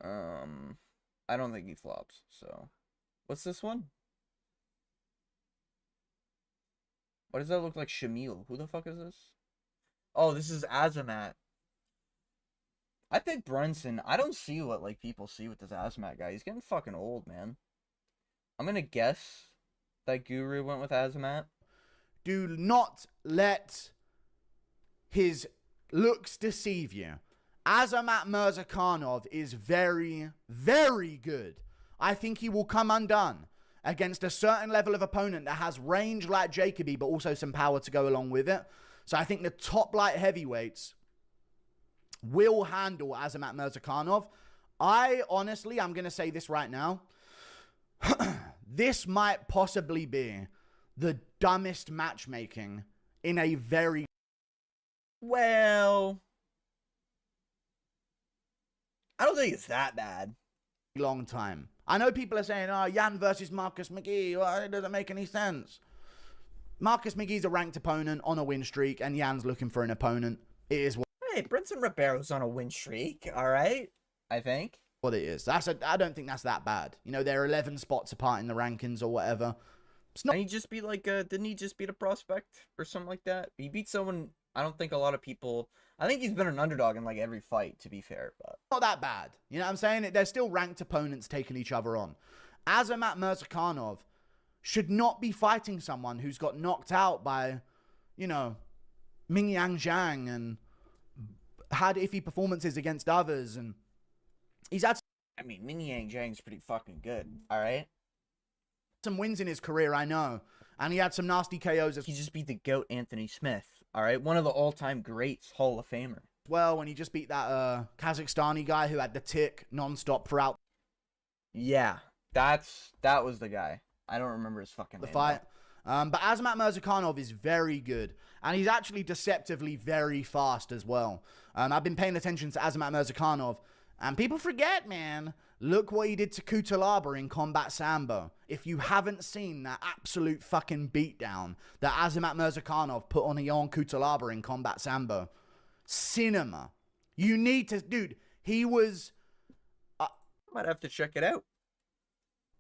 I don't think he flops, so. What's this one? Why does that look like Shamil? Who the fuck is this? Oh, this is Azamat. I picked Brunson. I don't see what, like, people see with this Azamat guy. He's getting fucking old, man. I'm gonna guess that Guru went with Azamat. do not let his looks deceive you. Azamat Mirzakhanov is very, very good. I think he will come undone against a certain level of opponent that has range like Jacoby, but also some power to go along with it. So I think the top light heavyweights will handle Azamat Mirzakhanov. I'm going to say this right now. This might possibly be the dumbest matchmaking in a very Well, I don't think it's that bad. long time. I know people are saying, oh, Jan versus Marcus McGee. Well, it doesn't make any sense. Marcus McGee's a ranked opponent on a win streak, and Jan's looking for an opponent. It is Hey, Brinson Ribeiro's on a win streak, all right? I think. what it is. I don't think that's that bad. You know, they're 11 spots apart in the rankings or whatever. It's not And he just beat like didn't he just beat a prospect or something like that? He beat someone. I don't think a lot of people. I think he's been an underdog in like every fight, to be fair. But that bad. You know what I'm saying? They're still ranked opponents taking each other on. Azamat Mirzakhanov should not be fighting someone who's got knocked out by, you know, Mingyang Zhang and had iffy performances against others. And he's had I mean, Ming Yang Zhang's pretty fucking good. All right. some wins in his career, I know. And he had some nasty KOs as He just beat the GOAT Anthony Smith. All right, one of the all-time greats, Hall of Famer. well when he just beat that Kazakhstani guy who had the tick non-stop throughout Yeah, that was the guy. I don't remember his fucking the name. fight. But Azamat Mirzakhanov is very good. And he's actually deceptively very fast as well. I've been paying attention to Azamat Mirzakhanov. And people forget, man. Look what he did to Kutalaba in Combat Sambo. If you haven't seen that absolute fucking beatdown that Azamat Mirzakhanov put on Ion Kutalaba in Combat Sambo. Cinema. You need to... Dude, he was... Might have to check it out.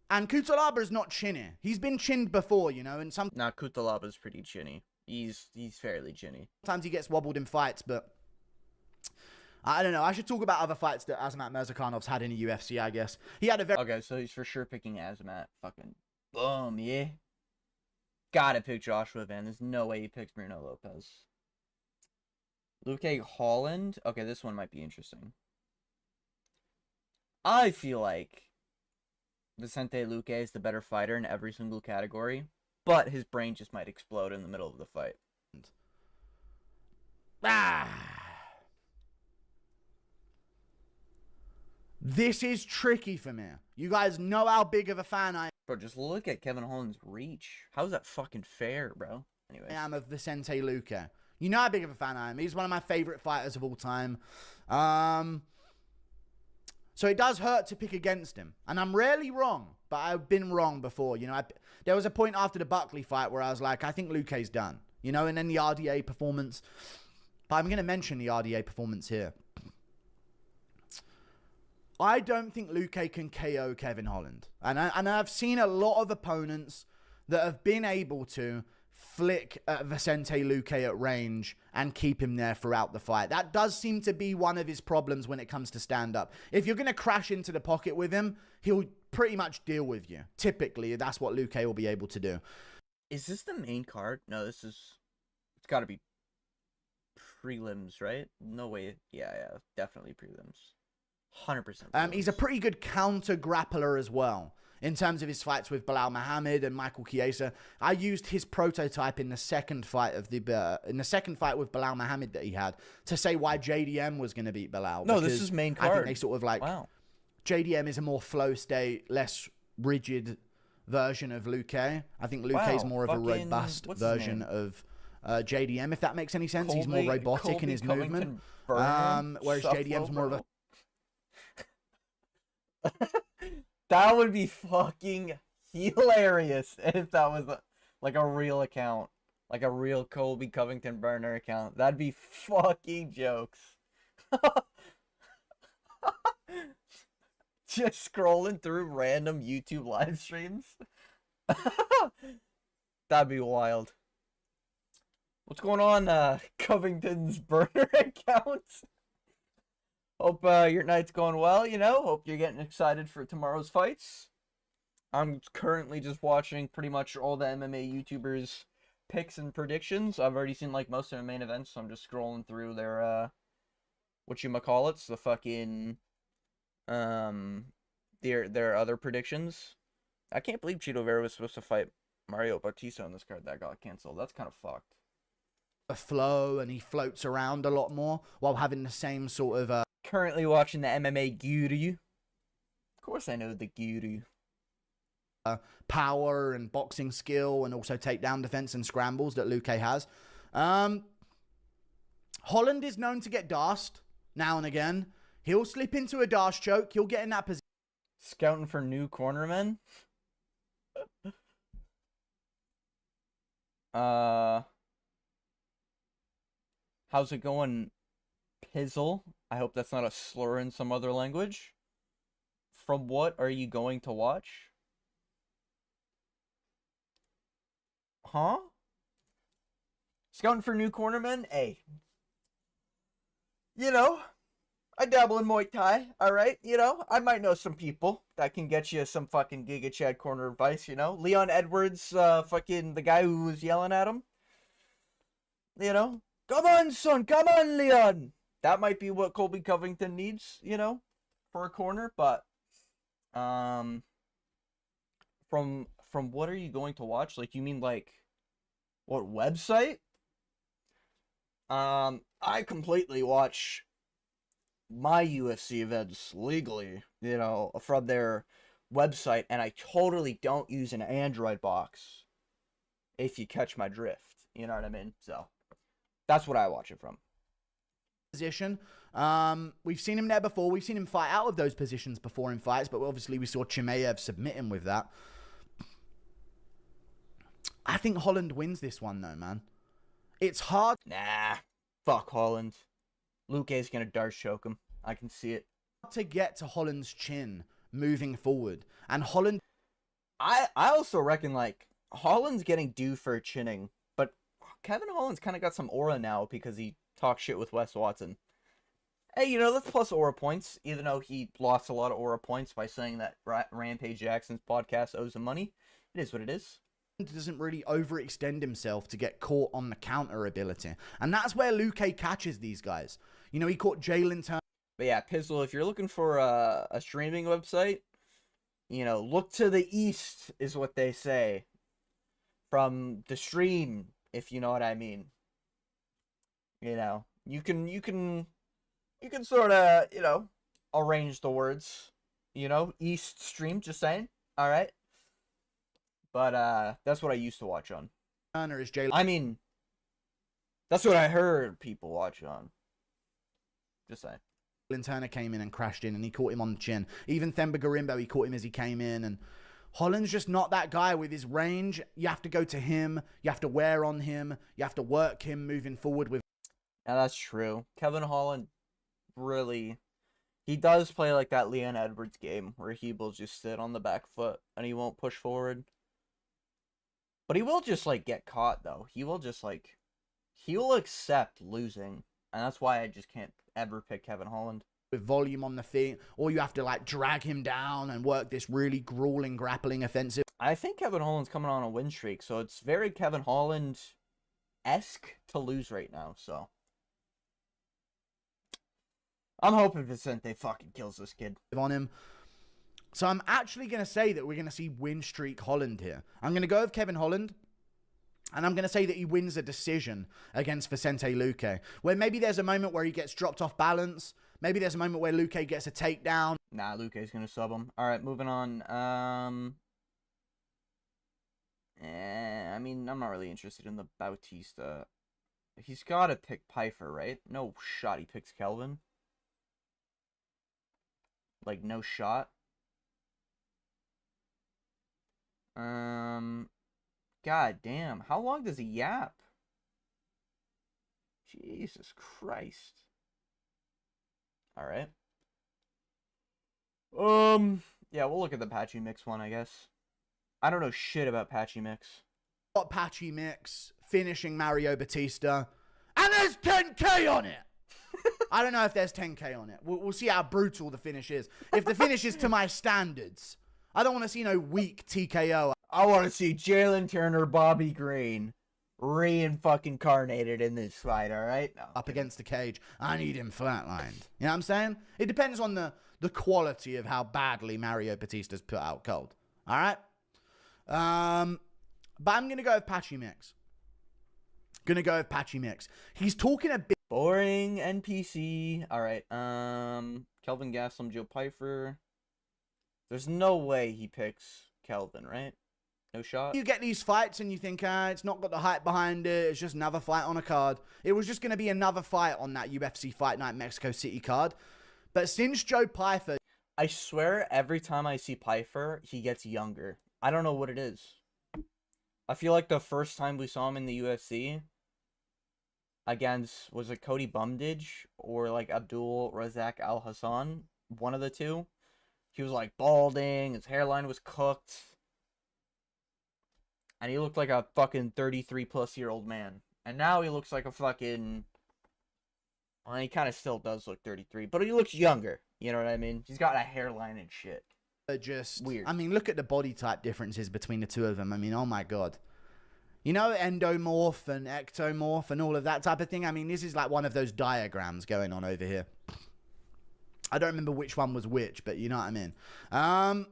And Kutalaba is not chinny. He's been chinned before, you know, and Nah, Kutalaba's pretty chinny. He's fairly chinny. sometimes he gets wobbled in fights, but I don't know. I should talk about other fights that Azamat Mirzakhanov's had in the UFC, I guess. He had a very... Okay, so he's for sure picking Azamat. Fucking boom, yeah. Gotta pick Joshua, man. There's no way he picks Bruno Lopez. Luke Holland. Okay, this one might be interesting. I feel like Vicente Luque is the better fighter in every single category, but his brain just might explode in the middle of the fight. This is tricky for me. You guys know how big of a fan I Bro, just look at Kevin Holland's reach. How's that fucking fair, bro? Anyways. am of Vicente Luque. You know how big of a fan I am. He's one of my favorite fighters of all time. So it does hurt to pick against him. And I'm rarely wrong, but I've been wrong before. You know, there was a point after the Buckley fight where I was like, I think Luque's done. You know, and then the RDA performance. But I'm going to mention the RDA performance here. I don't think Luque can KO Kevin Holland. And I've seen a lot of opponents that have been able to flick Vicente Luque at range and keep him there throughout the fight. That does seem to be one of his problems when it comes to stand-up. If you're going to crash into the pocket with him, he'll pretty much deal with you. Typically, that's what Luque will be able to do. Is this the main card? No, this is... It's got to be prelims, right? No way. Yeah, definitely prelims. 100%. He's a pretty good counter grappler as well. In terms of his fights with Bilal Muhammad and Michael Chiesa, I used his prototype in the second fight with Bilal Muhammad that he had to say why JDM was going to beat Bilal. No, this is main card. I think they sort of like Wow. JDM is a more flow state, less rigid version of Luque. I think Luque's Wow, more of a fucking- robust what's his version name? of JDM, if that makes any sense. He's more robotic in his movement. Whereas JDM's more of a... That would be fucking hilarious if that was like a real account. Like a real Colby Covington burner account. That'd be fucking jokes. Just scrolling through random YouTube live streams. That'd be wild. What's going on, Covington's burner account? Hope your night's going well, you know. Hope you're getting excited for tomorrow's fights. I'm currently just watching pretty much all the MMA YouTubers' picks and predictions. I've already seen like most of the main events, so I'm just scrolling through their whatchamacallits, the fucking their other predictions. I can't believe Chito Vera was supposed to fight Mario Bautista on this card that got canceled. That's kind of fucked. A flow, and he floats around a lot more while having the same sort of Currently watching the MMA Guru. Of course I know the Guru. power and boxing skill, and also takedown defense and scrambles that Luque has. Holland is known to get darsed now and again. He'll slip into a darce choke. He'll get in that position. Scouting for new cornermen. How's it going, Pizzle? I hope that's not a slur in some other language. From what are you going to watch? Huh? Scouting for new cornermen? Hey. You know, I dabble in Muay Thai, alright? You know, I might know some people that can get you some fucking Giga Chad corner advice, you know? Leon Edwards, fucking the guy who was yelling at him. You know? Come on, son! Come on, Leon! That might be what Colby Covington needs, you know? For a corner, but... From what are you going to watch? Like, you mean, like... What website? I completely watch my UFC events legally, you know, from their website, and I totally don't use an Android box, if you catch my drift, you know what I mean? So, that's what I watch it from. Position. We've seen him there before. We've seen him fight out of those positions before in fights, but obviously we saw Chimaev submit him with that. I think Holland wins this one, though, man. It's hard. Nah, fuck Holland. Luque's gonna dart choke him. I can see it. To get to Holland's chin moving forward. And Holland... I also reckon, like, Holland's getting due for chinning, but Kevin Holland's kind of got some aura now because he talks shit with Wes Watson. Hey, you know, that's plus aura points, even though he lost a lot of aura points by saying that Rampage Jackson's podcast owes him money. It is what it is. Doesn't really overextend himself to get caught on the counter ability. And that's where Luque catches these guys. You know, he caught Jalen Turner. But yeah, Pizzle, if you're looking for a streaming website, you know, look to the east is what they say. From the stream, if you know what I mean. You know, you can sort of, you know, arrange the words. You know, east stream, just saying. All right. But that's what I used to watch on. Turner is Jalen. I mean, that's what I heard people watch on. Just saying. Jalen Turner came in and crashed in, and he caught him on the chin. Even Themba Gorimbo, he caught him as he came in, and Holland's just not that guy with his range. You have to go to him. You have to wear on him. You have to work him moving forward with. Yeah, that's true. Kevin Holland really... He does play like that Leon Edwards game where he will just sit on the back foot and he won't push forward. But he will just, like, get caught, though. He will just, like... He will accept losing. And that's why I just can't ever pick Kevin Holland. With volume on the feet. Or you have to, like, drag him down and work this really grueling grappling offensive. I think Kevin Holland's coming on a win streak. So it's very Kevin Holland-esque to lose right now, so... I'm hoping Vicente fucking kills this kid. On him. So I'm actually going to say that we're going to see win streak Holland here. I'm going to go with Kevin Holland. And I'm going to say that he wins a decision against Vicente Luque. Where maybe there's a moment where he gets dropped off balance. Maybe there's a moment where Luque gets a takedown. Nah, Luque's going to sub him. Alright, moving on. I mean, I'm not really interested in the Bautista. He's got to pick Pyfer, right? No shot he picks Kelvin. Like, no shot. God damn. How long does he yap? Jesus Christ. All right. Yeah, we'll look at the Patchy Mix one, I guess. I don't know shit about Patchy Mix. Got Patchy Mix finishing Mario Batista, and there's 10K on it. I don't know if there's 10K on it. We'll see how brutal the finish is. If the finish is to my standards, I don't want to see no weak TKO. I want to see Jalen Turner, Bobby Green, fucking carnated in this fight, all right? No, Up against the cage, I need him flatlined. You know what I'm saying? It depends on the quality of how badly Mario Batista's put out cold. All right? But I'm going to go with Patchy Mix. He's talking a bit. Boring NPC. All right. Kelvin Gastelum, Joe Pyfer. There's no way he picks Kelvin, right? No shot. You get these fights and you think, it's not got the hype behind it. It's just another fight on a card. It was just going to be another fight on that UFC Fight Night Mexico City card. But since Joe Pyfer... I swear every time I see Pyfer, he gets younger. I don't know what it is. I feel like the first time we saw him in the UFC against, was it Cody Bumdidge or like Abdul Razak Al Hassan? One of the two. He was like balding, his hairline was cooked. And he looked like a fucking 33-plus-year-old man. And now he looks like a fucking... Well, he kind of still does look 33, but he looks younger. You know what I mean? He's got a hairline and shit. Just weird. I mean, look at the body type differences between the two of them. I mean, oh my god. You know, endomorph and ectomorph and all of that type of thing. I mean, this is like one of those diagrams going on over here. I don't remember which one was which, but you know what I mean.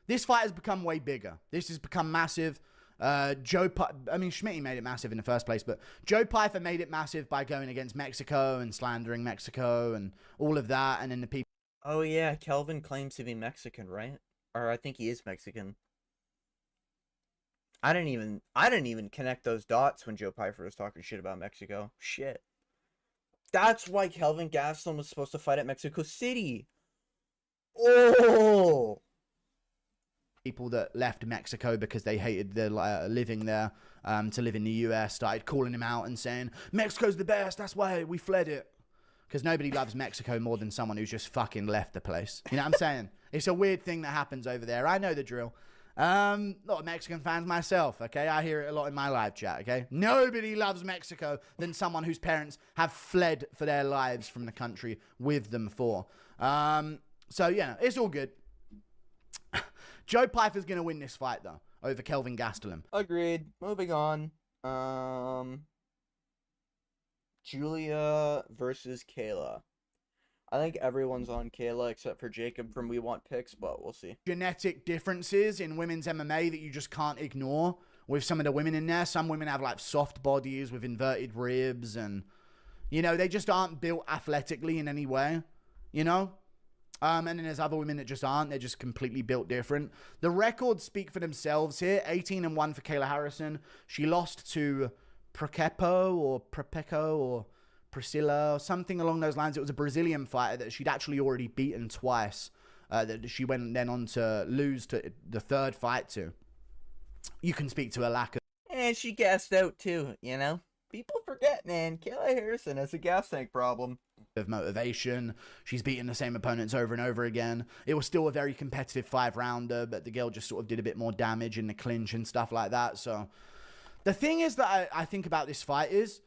This fight has become way bigger. This has become massive. Schmitty made it massive in the first place, but Joe Pyfer made it massive by going against Mexico and slandering Mexico and all of that, and then the people. Oh yeah, Kelvin claims to be Mexican, right? Or I think he is Mexican. I didn't even connect those dots when Joe Pyfer was talking shit about Mexico. Shit. That's why Kelvin Gastelum was supposed to fight at Mexico City. Oh! People that left Mexico because they hated the living there to live in the US started calling him out and saying, Mexico's the best, that's why we fled it. Because nobody loves Mexico more than someone who's just fucking left the place. You know what I'm saying? It's a weird thing that happens over there. I know the drill. A lot of Mexican fans myself, okay? I hear it a lot in my live chat, okay? Nobody loves Mexico than someone whose parents have fled for their lives from the country with them for. So, yeah, it's all good. Joe Pyfer's going to win this fight, though, over Kelvin Gastelum. Agreed. Moving on. Julia versus Kayla. I think everyone's on Kayla except for Jacob from We Want Picks, but we'll see. Genetic differences in women's MMA that you just can't ignore with some of the women in there. Some women have, like, soft bodies with inverted ribs and, you know, they just aren't built athletically in any way, you know? And then there's other women that just aren't. They're just completely built different. The records speak for themselves here. 18-1 for Kayla Harrison. She lost to Prokepo or Priscilla or something along those lines. It was a Brazilian fighter that she'd actually already beaten twice. That she went then on to lose to the third fight to. You can speak to a lack of... And she gassed out too, you know? People forget, man. Kayla Harrison has a gas tank problem. Of motivation. She's beaten the same opponents over and over again. It was still a very competitive 5-rounder, but the girl just sort of did a bit more damage in the clinch and stuff like that. So the thing is that I think about this fight is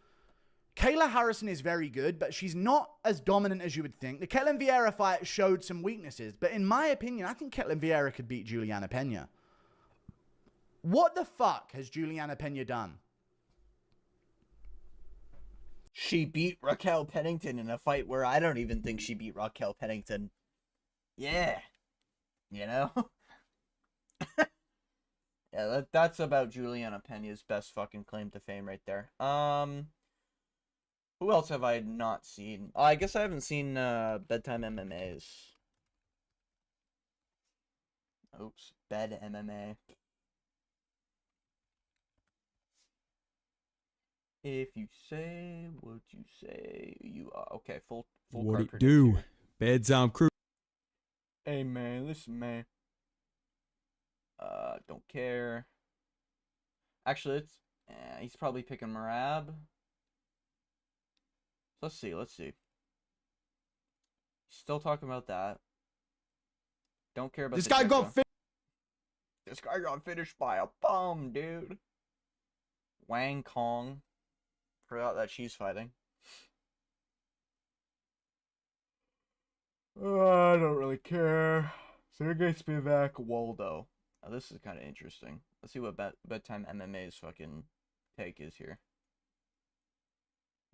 Kayla Harrison is very good, but she's not as dominant as you would think. The Ketlen Vieira fight showed some weaknesses, but in my opinion, I think Ketlen Vieira could beat Juliana Pena. What the fuck has Juliana Pena done? She beat Raquel Pennington in a fight where I don't even think she beat Raquel Pennington. Yeah. You know? Yeah, that's about Juliana Pena's best fucking claim to fame right there. Who else have I not seen? Oh, I guess I haven't seen Bedtime MMAs. Oops. Bed MMA. If you say what you say, you are. Okay, full What card it do? prediction. Beds crew. Hey man, listen man. Don't care. Actually, he's probably picking Marab. let's see. Still talking about that. Don't care about This the guy Deco. got This guy got finished by a bum, dude. Wang Kong. Forgot that she's fighting. I don't really care. Sergey Spivak, Waldo. Now this is kind of interesting. Let's see what bedtime MMA's fucking take is here.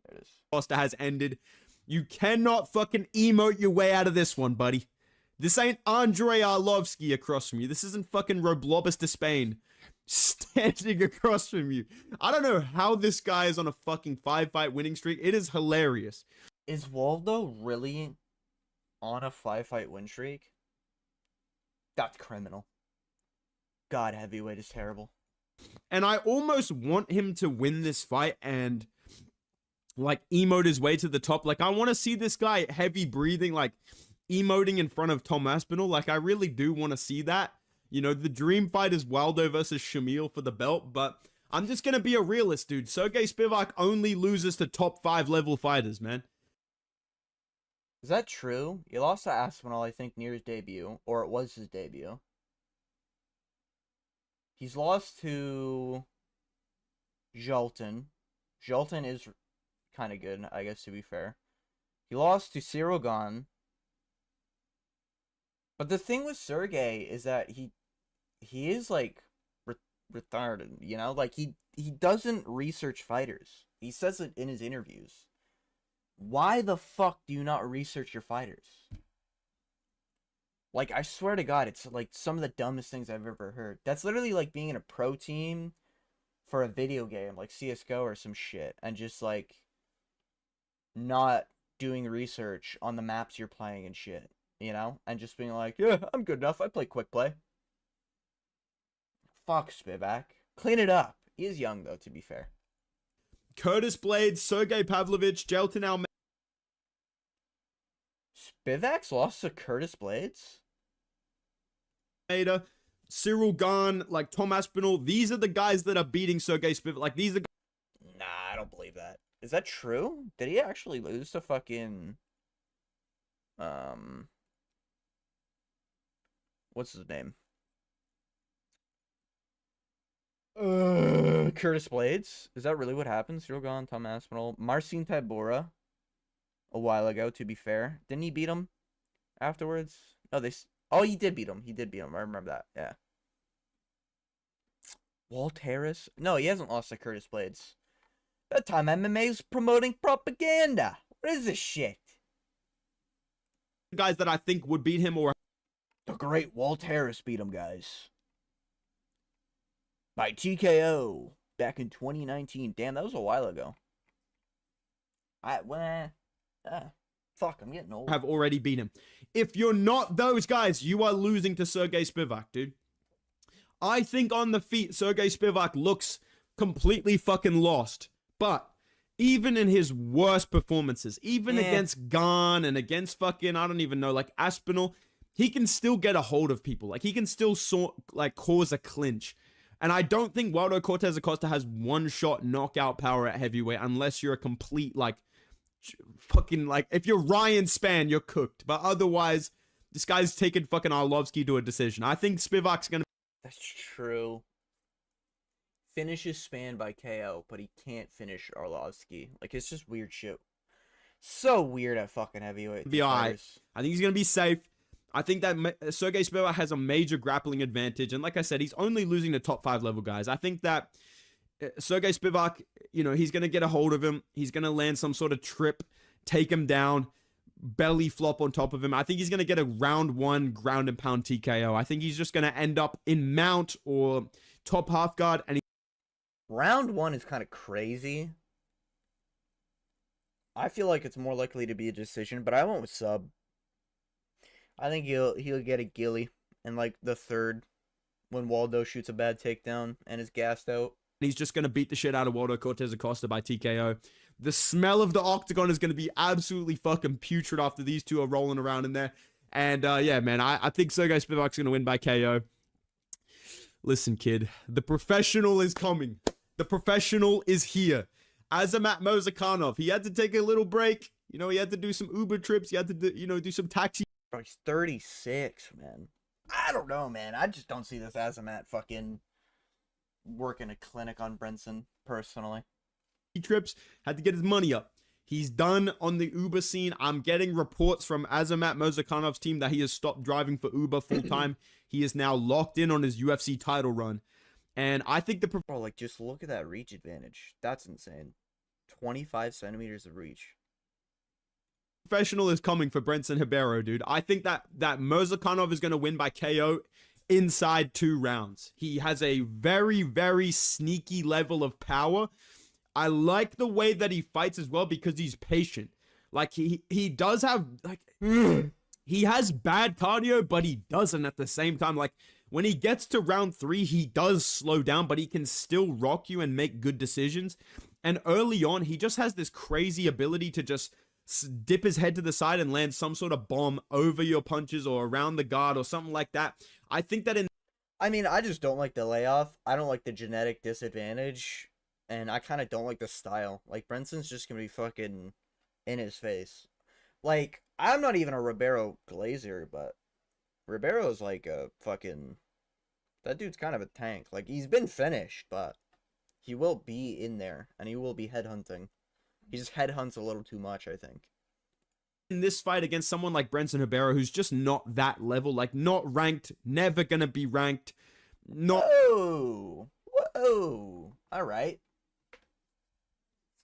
There it is. Costa has ended. You cannot fucking emote your way out of this one, buddy. This ain't Andrei Arlovsky across from you. This isn't fucking Roblobus de Spain standing across from you. I don't know how this guy is on a fucking 5-fight winning streak. It is hilarious. Is Waldo really on a 5-fight win streak? That's criminal. God, heavyweight is terrible. And I almost want him to win this fight and like emote his way to the top. Like I want to see this guy heavy breathing, like emoting in front of Tom Aspinall. Like I really do want to see that. You know, the dream fight is Waldo versus Shamil for the belt, but I'm just going to be a realist, dude. Sergey Spivak only loses to top 5 level fighters, man. Is that true? He lost to Aspinall, I think, near his debut, or it was his debut. He's lost to Jolton. Jolton is kind of good, I guess, to be fair. He lost to Sirogan. But the thing with Sergey is that he is, like, retarded, you know? Like, he doesn't research fighters. He says it in his interviews. Why the fuck do you not research your fighters? Like, I swear to God, it's, like, some of the dumbest things I've ever heard. That's literally like being in a pro team for a video game, like CSGO or some shit, and just, like, not doing research on the maps you're playing and shit, you know? And just being like, yeah, I'm good enough, I play quick play. Fuck Spivak. Clean it up. He is young, though, to be fair. Curtis Blades, Sergey Pavlovich, Jelton Almeida. Spivak's lost to Curtis Blades? Cyril Gahn, like Tom Aspinall. These are the guys that are beating Sergey Spivak. Like, these are the Nah, I don't believe that. Is that true? Did he actually lose to fucking... What's his name? Curtis Blades? Is that really what happened? Cyril Gahn, Tom Aspinall, Marcin Tybura a while ago, to be fair. Didn't he beat him afterwards? No, Oh, he did beat him. He did beat him. I remember that. Yeah. Walt Harris? No, he hasn't lost to Curtis Blades. That time MMA's promoting propaganda. What is this shit? guys that I think would beat him, or The great Walt Harris beat him, guys. By TKO. Back in 2019. Damn, that was a while ago. Fuck, I'm getting old. have already beat him. If you're not those guys, you are losing to Sergey Spivak, dude. I think on the feet, Sergey Spivak looks completely fucking lost. But even in his worst performances, even against Gahn and against fucking, I don't even know, like Aspinall, he can still get a hold of people. Like, he can still cause a clinch. And I don't think Waldo Cortez Acosta has one-shot knockout power at heavyweight unless you're a complete, like, fucking, like, if you're Ryan Spann, you're cooked. But otherwise, this guy's taken fucking Arlovsky to a decision. I think Spivak's gonna... That's true. Finishes Spann by KO, but he can't finish Arlovsky. Like, it's just weird shit. So weird at fucking heavyweight. be alright. I think he's gonna be safe. I think that Sergey Spivak has a major grappling advantage. And like I said, he's only losing to top 5 level guys. I think that Sergey Spivak, you know, he's going to get a hold of him. He's going to land some sort of trip, take him down, belly flop on top of him. I think he's going to get a round 1 ground and pound TKO. I think he's just going to end up in mount or top half guard. And Round 1 is kind of crazy. I feel like it's more likely to be a decision, but I went with sub. I think he'll get a gilly in like the 3rd when Waldo shoots a bad takedown and is gassed out. he's just going to beat the shit out of Waldo Cortez Acosta by TKO. The smell of the octagon is going to be absolutely fucking putrid after these two are rolling around in there. And yeah, man, I think Sergey Spivak's going to win by KO. Listen, kid, the professional is coming. The professional is here. Azamat Murzakanov. He had to take a little break. You know, he had to do some Uber trips. He had to, do some taxi Bro, he's 36, man. I don't know, man. I just don't see this Azamat fucking working a clinic on Brinson, personally. trips. Had to get his money up. He's done on the Uber scene. I'm getting reports from Azamat Murzakanov's team that he has stopped driving for Uber full time. He is now locked in on his UFC title run. And I think the Bro, like, just look at that reach advantage. That's insane. 25 centimeters of reach. professional is coming for Brenson Ribeiro, dude. I think that Murzakanov is going to win by KO inside 2 rounds. He has a very, very sneaky level of power. I like the way that he fights as well because he's patient. Like, he does have, like, he has bad cardio, but he doesn't at the same time. Like, when he gets to round 3, he does slow down, but he can still rock you and make good decisions. And early on, he just has this crazy ability to just dip his head to the side and land some sort of bomb over your punches or around the guard or something like that. I think that I mean, I just don't like the layoff. I don't like the genetic disadvantage. And I kind of don't like the style. Like, Brenson's just going to be fucking in his face. Like, I'm not even a Ribeiro glazer, but Ribeiro's like a fucking... That dude's kind of a tank. Like, he's been finished, but he will be in there. And he will be headhunting. He just headhunts a little too much, I think. in this fight against someone like Brenson Ribeiro, who's just not that level, like not ranked, never going to be ranked, not... Whoa! Whoa! Alright.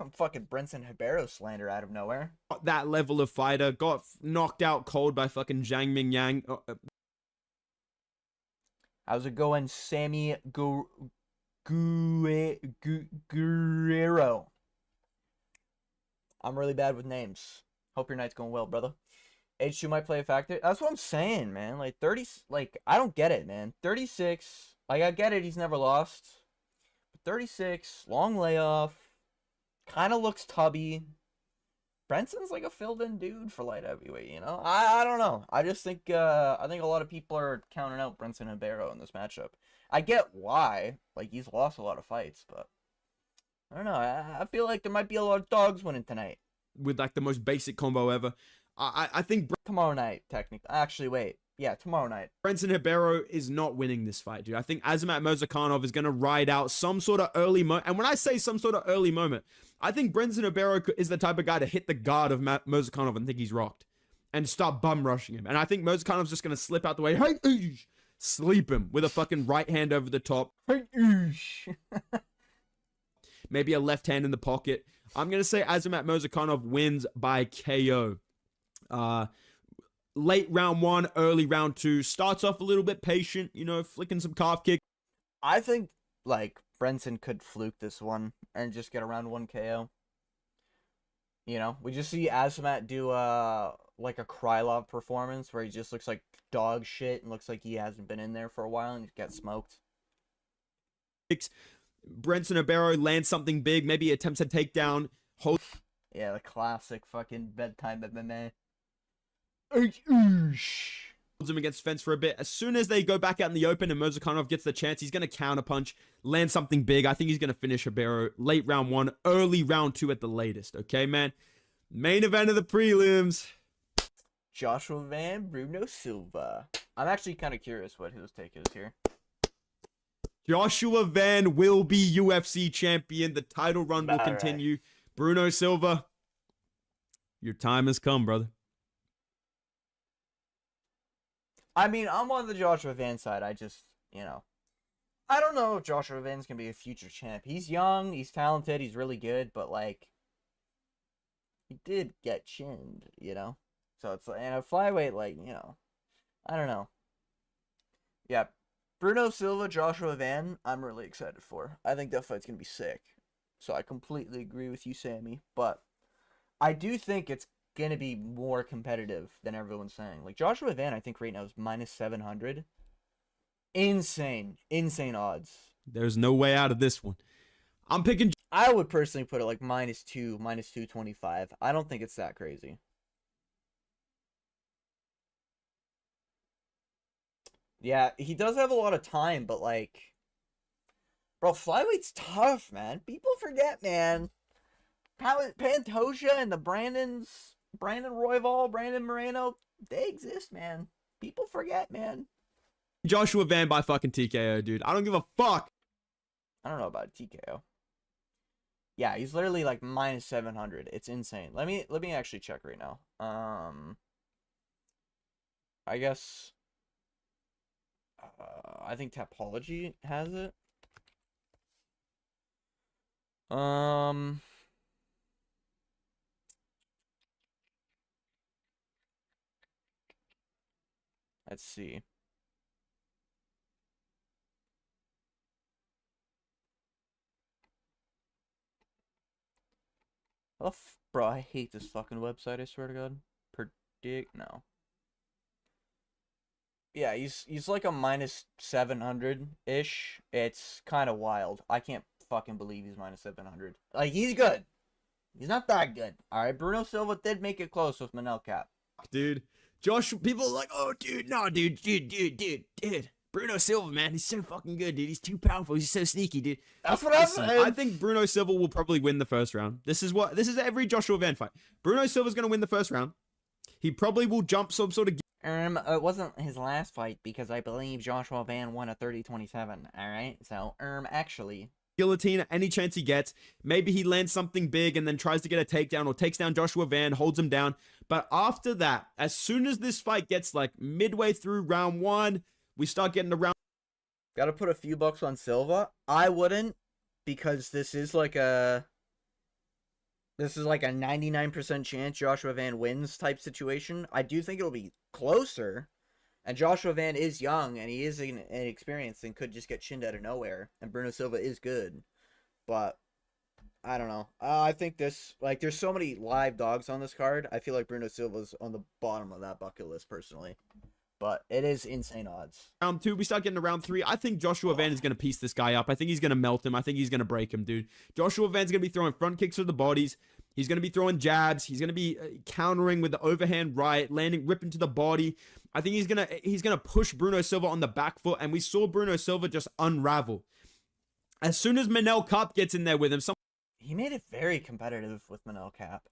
Some fucking Brenson Ribeiro slander out of nowhere. that level of fighter, got knocked out cold by fucking Zhang Ming Yang. How's it going, Sammy Guerrero? I'm really bad with names. Hope your night's going well, brother. H2 might play a factor. That's what I'm saying, man. Like, 30... Like, I don't get it, man. 36... Like, I get it, he's never lost. But 36, long layoff... Kind of looks tubby. Brenson's like a filled-in dude for light heavyweight, you know? I don't know. I just think I think a lot of people are counting out Brenson Ribeiro in this matchup. I get why. Like, he's lost a lot of fights, but I don't know. I feel like there might be a lot of dogs winning tonight. With like the most basic combo ever. I think Tomorrow night, technically. Actually, wait. Yeah, tomorrow night. Brenson Ribeiro is not winning this fight, dude. I think Azamat Murzakanov is going to ride out some sort of early moment. And when I say some sort of early moment, I think Brenson Ribeiro is the type of guy to hit the guard of Murzakanov and think he's rocked. And start bum rushing him. And I think Murzakanov's just going to slip out the way. Sleep him with a fucking right hand over the top. Maybe a left hand in the pocket. I'm going to say Azamat Murzakanov wins by KO. Late round 1, early round 2. Starts off a little bit patient, you know, flicking some calf kick. I think, like, Brenson could fluke this one and just get a round 1 KO. You know, we just see Azamat do, like a Krylov performance where he just looks like dog shit and looks like he hasn't been in there for a while and he gets smoked. Brenson Ribeiro lands something big, maybe attempts a takedown. Yeah, the classic fucking bedtime MMA. Holds him against fence for a bit. As soon as they go back out in the open and Murzakanov gets the chance, he's going to counterpunch, land something big. I think he's going to finish Ribeiro late round 1, early round 2 at the latest. Okay, man? Main event of the prelims. Joshua Van, Bruno Silva. I'm actually kind of curious what his take is here. Joshua Van will be UFC champion. The title run will All continue. right. Bruno Silva, your time has come, brother. I mean, I'm on the Joshua Van side. I just, you know, I don't know if Joshua Van's going to be a future champ. He's young, he's talented, he's really good, but, like, he did get chinned, you know? So it's like, and a flyweight, like, you know, I don't know. Yeah, Bruno Silva, Joshua Van, I'm really excited for. I think that fight's going to be sick. So I completely agree with you, Sammy. But I do think it's going to be more competitive than everyone's saying. Like, Joshua Van, I think right now is minus 700. Insane. Insane odds. There's no way out of this one. I'm picking... I would personally put it like minus 225. I don't think it's that crazy. Yeah, he does have a lot of time, but like... Bro, flyweight's tough, man. People forget, man. Pantoja and the Brandon Royval, Brandon Moreno, they exist, man. People forget, man. Joshua Van by fucking TKO, dude. I don't give a fuck. I don't know about TKO. Yeah, he's literally like minus 700. It's insane. Let me actually check right now. I guess I think Tapology has it. Let's see. Oh, bro, I hate this fucking website, I swear to God. Predict, no. Yeah, he's like a minus 700-ish. It's kind of wild. I can't fucking believe he's minus 700. Like, he's good. He's not that good. All right, Bruno Silva did make it close with Manel Cap. Dude. Josh, people are like, oh, dude, no, dude. Bruno Silva, man, he's so fucking good, dude. He's too powerful. He's so sneaky, dude. That's what I'm saying. I think Bruno Silva will probably win the first round. This is every Joshua Van fight. Bruno Silva's going to win the first round. He probably will jump some sort of... It wasn't his last fight because I believe Joshua Van won a 30-27, alright? So, actually... guillotine any chance he gets. Maybe he lands something big and then tries to get a takedown or takes down Joshua Van, holds him down. But after that, as soon as this fight gets like midway through round 1, we start getting around... Gotta put a few bucks on Silva. I wouldn't, because this is like a 99% chance Joshua Van wins type situation. I do think it'll be closer. And Joshua Van is young, and he is inexperienced and could just get chinned out of nowhere. And Bruno Silva is good. But, I don't know. I think this, like, there's so many live dogs on this card. I feel like Bruno Silva's on the bottom of that bucket list, personally. But it is insane odds. Round 2, we start getting to round 3. I think Joshua Van is going to piece this guy up. I think he's going to melt him. I think he's going to break him, dude. Joshua Van's going to be throwing front kicks to the bodies. He's going to be throwing jabs. He's going to be countering with the overhand right, landing, ripping to the body. I think he's gonna push Bruno Silva on the back foot, and we saw Bruno Silva just unravel. As soon as Manel Cap gets in there with him, he made it very competitive with Manel Cap.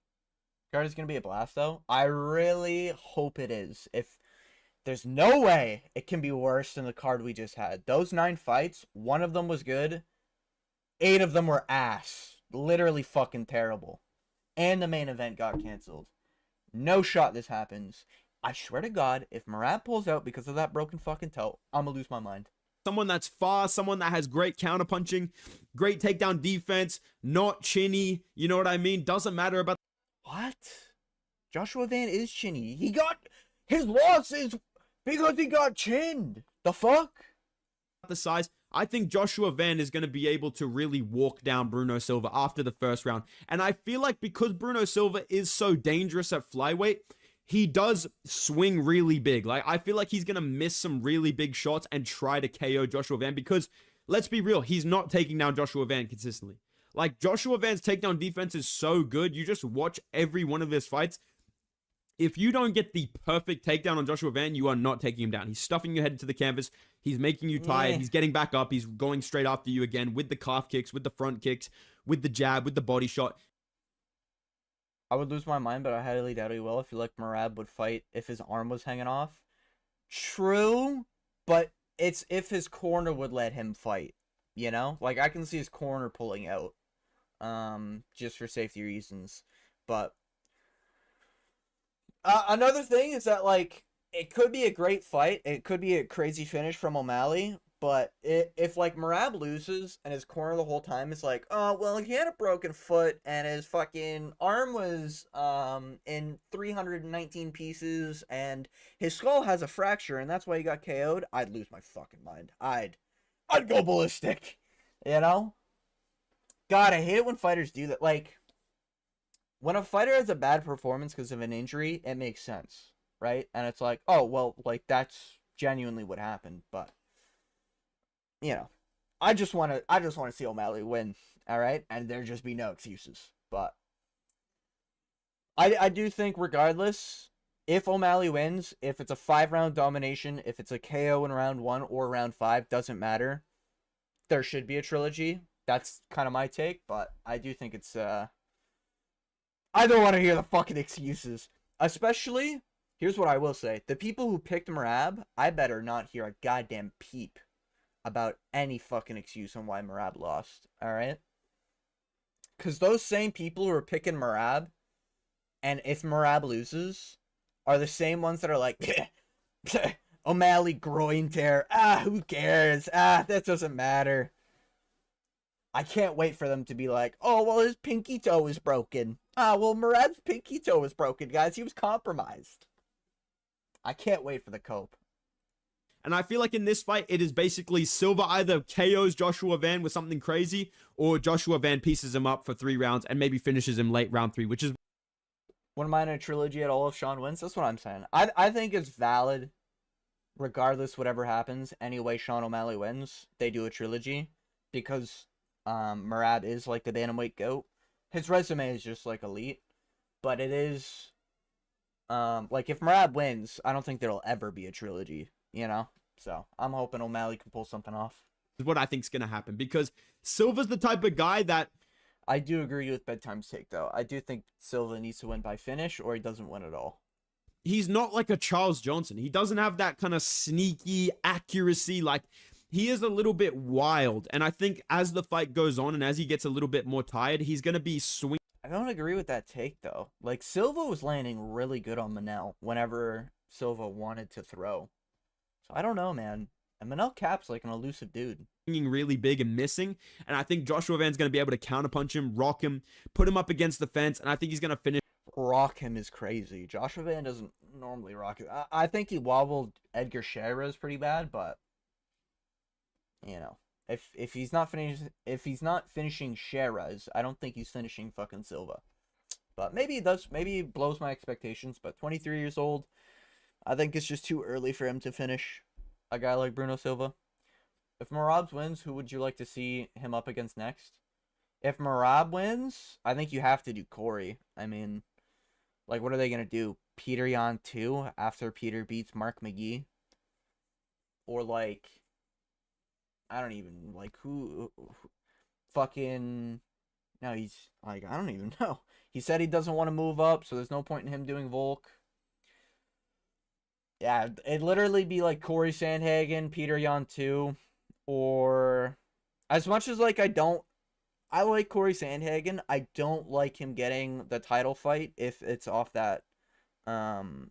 Card is gonna be a blast, though. I really hope it is. If there's no way it can be worse than the card we just had. Those 9 fights, 1 of them was good. 8 of them were ass. Literally fucking terrible. And the main event got canceled. No shot this happens. I swear to God, if Merab pulls out because of that broken fucking toe, I'm gonna lose my mind. Someone that's fast, someone that has great counterpunching, great takedown defense, not chinny, you know what I mean? Doesn't matter about... What? Joshua Van is chinny. He got... His loss is because he got chinned. The fuck? The size. I think Joshua Van is going to be able to really walk down Bruno Silva after the first round. And I feel like because Bruno Silva is so dangerous at flyweight, he does swing really big. Like, I feel like he's going to miss some really big shots and try to KO Joshua Van because, let's be real, he's not taking down Joshua Van consistently. Like, Joshua Van's takedown defense is so good. You just watch every one of his fights. If you don't get the perfect takedown on Joshua Van, you are not taking him down. He's stuffing your head into the canvas. He's making you tired. He's getting back up. He's going straight after you again with the calf kicks, with the front kicks, with the jab, with the body shot. I would lose my mind, but I highly doubt he will. I feel like Merab would fight if his arm was hanging off. True, but it's if his corner would let him fight, you know? Like, I can see his corner pulling out, just for safety reasons. But another thing is that, like, it could be a great fight. It could be a crazy finish from O'Malley. But if like, Merab loses and his corner the whole time is like, oh, well, he had a broken foot and his fucking arm was in 319 pieces and his skull has a fracture and that's why he got KO'd, I'd lose my fucking mind. I'd go ballistic, you know? God, I hate it when fighters do that. Like, when a fighter has a bad performance because of an injury, it makes sense, right? And it's like, oh, well, like, that's genuinely what happened, but... You know, I just want to see O'Malley win, all right, and there just be no excuses. But I do think, regardless, if O'Malley wins, if it's a 5-round domination, if it's a KO in round 1 or round 5, doesn't matter. There should be a trilogy. That's kind of my take, but I do think it's I don't want to hear the fucking excuses. Especially, here's what I will say. The people who picked Merab, I better not hear a goddamn peep about any fucking excuse on why Merab lost. Alright? Because those same people who are picking Merab, and if Merab loses, are the same ones that are like, O'Malley groin tear. Who cares? That doesn't matter. I can't wait for them to be like, oh, well, his pinky toe is broken. Well, Merab's pinky toe was broken, guys. He was compromised. I can't wait for the cope. And I feel like in this fight, it is basically Silva either KOs Joshua Van with something crazy, or Joshua Van pieces him up for 3 rounds and maybe finishes him late round 3, which is... Wouldn't mind a trilogy at all if Sean wins. That's what I'm saying. I think it's valid, regardless whatever happens. Anyway, Sean O'Malley wins. They do a trilogy because Merab is like the bantamweight GOAT. His resume is just like elite, but it is like if Merab wins, I don't think there'll ever be a trilogy, you know? So I'm hoping O'Malley can pull something off. what I think is going to happen, because Silva's the type of guy that... I do agree with Bedtime's take, though. I do think Silva needs to win by finish, or he doesn't win at all. He's not like a Charles Johnson. He doesn't have that kind of sneaky accuracy. Like, he is a little bit wild. And I think as the fight goes on and as he gets a little bit more tired, he's going to be swinging. I don't agree with that take, though. Like, Silva was landing really good on Manel whenever Silva wanted to throw. So I don't know, man. And Manel Cap's like an elusive dude. Really big and missing, and I think Joshua Van's going to be able to counterpunch him, rock him, put him up against the fence, and I think he's going to finish. Rock him is crazy. Joshua Van doesn't normally rock it. I think he wobbled Edgar Shearaz pretty bad, but you know, if he's not finishing Shearaz, I don't think he's finishing fucking Silva. But maybe he does. Maybe he blows my expectations. But 23 years old, I think it's just too early for him to finish a guy like Bruno Silva. If Merab wins, who would you like to see him up against next? If Merab wins, I think you have to do Corey. I mean, like, what are they going to do? Peter Yan 2 after Peter beats Mark McGee? Or, like, I don't even, like, who fucking, no, he's, like, I don't even know. He said he doesn't want to move up, so there's no point in him doing Volk. Yeah, it'd literally be, like, Corey Sandhagen, Peter Yan 2. Or, as much as, like, I like Corey Sandhagen, I don't like him getting the title fight if it's off that one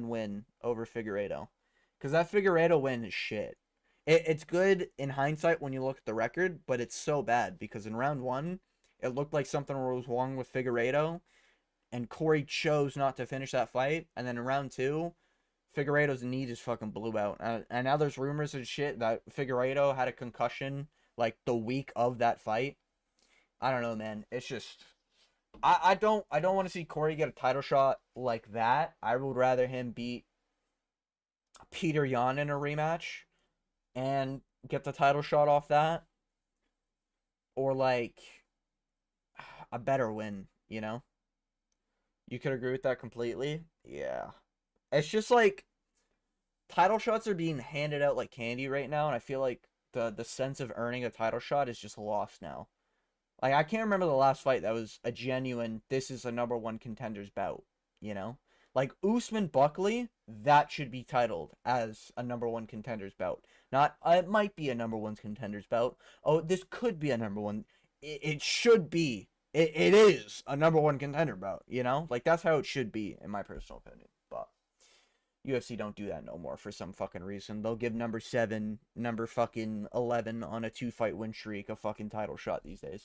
win over Figueiredo. Because that Figueiredo win is shit. It's good in hindsight when you look at the record, but it's so bad because in round 1, it looked like something was wrong with Figueiredo, and Corey chose not to finish that fight, and then in round 2, Figueiredo's knee just fucking blew out. And now there's rumors and shit that Figueiredo had a concussion, like, the week of that fight. I don't know, man. It's just... I don't want to see Corey get a title shot like that. I would rather him beat Peter Yan in a rematch and get the title shot off that. Or, like, a better win, you know? You could agree with that completely? Yeah. It's just like title shots are being handed out like candy right now, and I feel like the sense of earning a title shot is just lost now. Like, I can't remember the last fight that was a genuine, this is a number 1 contender's bout, you know? Like, Usman Buckley, that should be titled as a number 1 contender's bout. Not, it might be a number 1 contender's bout. Oh, this could be a number 1. It should be. It is a number 1 contender bout, you know? Like, that's how it should be, in my personal opinion. But UFC don't do that no more for some fucking reason. They'll give number 7, number fucking 11 on a 2-fight win streak a fucking title shot these days.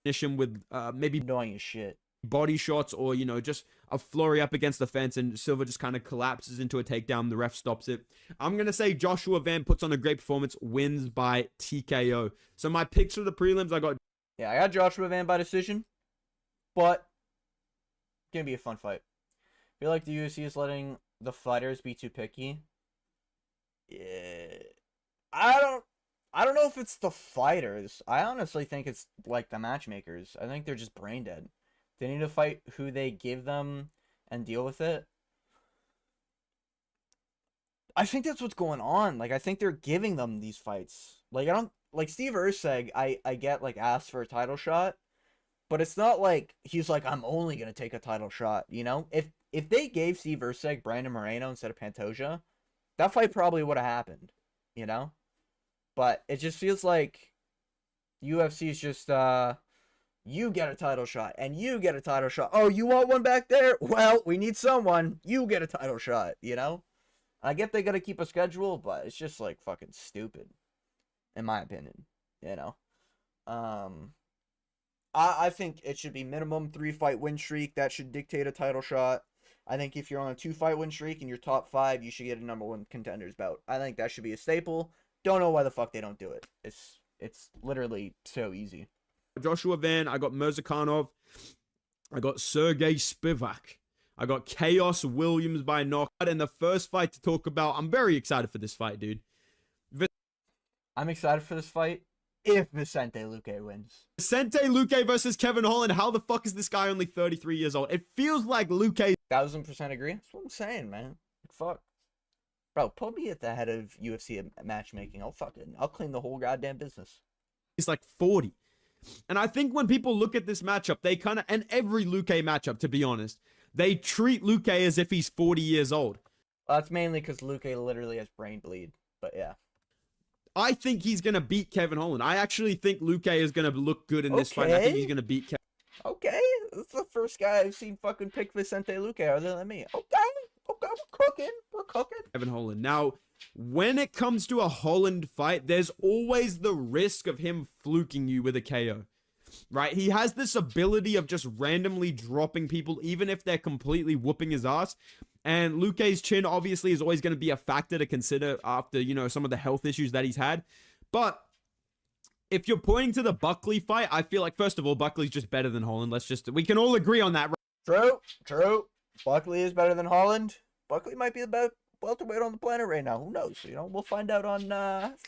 Finish him with maybe Annoying as shit. body shots or, you know, just a flurry up against the fence, and Silva just kind of collapses into a takedown. The ref stops it. I'm going to say Joshua Van puts on a great performance, wins by TKO. So my picks for the prelims, I got... Yeah, I got Joshua Van by decision, but gonna be a fun fight. I feel like the UFC is letting the fighters be too picky. Yeah, I don't know if it's the fighters. I honestly think it's like the matchmakers. I think they're just brain dead. They need to fight who they give them and deal with it. I think that's what's going on. Like, I think they're giving them these fights. Like, I don't... Like, Steve Erceg, I get, like, asked for a title shot. But it's not like he's like, I'm only gonna take a title shot, you know? If they gave Steve Erceg Brandon Moreno instead of Pantoja, that fight probably would have happened, you know? But it just feels like UFC is just you get a title shot and you get a title shot. Oh, you want one back there? Well, we need someone. You get a title shot, you know? I get they gotta keep a schedule, but it's just like fucking stupid, in my opinion, you know? I think it should be minimum 3-fight win streak. That should dictate a title shot. I think if you're on a 2-fight win streak and you're top 5, you should get a number 1 contenders bout. I think that should be a staple. Don't know why the fuck they don't do it. It's literally so easy. Joshua Van, I got Mirzakhanov, I got Sergey Spivak, I got Chaos Williams by knockout. And the first fight to talk about, I'm very excited for this fight, dude. I'm excited for this fight if Vicente Luque wins. Vicente Luque versus Kevin Holland. How the fuck is this guy only 33 years old? It feels like Luque. 1000% agree. That's what I'm saying, man. Fuck. Bro, put me at the head of UFC matchmaking. I'll clean the whole goddamn business. He's like 40. And I think when people look at this matchup, they kind of, and every Luque matchup, to be honest, they treat Luque as if he's 40 years old. Well, that's mainly because Luque literally has brain bleed. But yeah. I think he's going to beat Kevin Holland. I actually think Luque is going to look good in this fight. I think he's going to beat Kevin. Okay. That's the first guy I've seen fucking pick Vicente Luque other than me. Okay. Okay, we're cooking. Kevin Holland. Now, when it comes to a Holland fight, there's always the risk of him fluking you with a KO, right? He has this ability of just randomly dropping people, even if they're completely whooping his ass. And Luque's chin, obviously, is always going to be a factor to consider after, you know, some of the health issues that he's had. But if you're pointing to the Buckley fight, I feel like, first of all, Buckley's just better than Holland. We can all agree on that, right? True. Buckley is better than Holland. Buckley might be the best welterweight on the planet right now. Who knows? You know, we'll find out on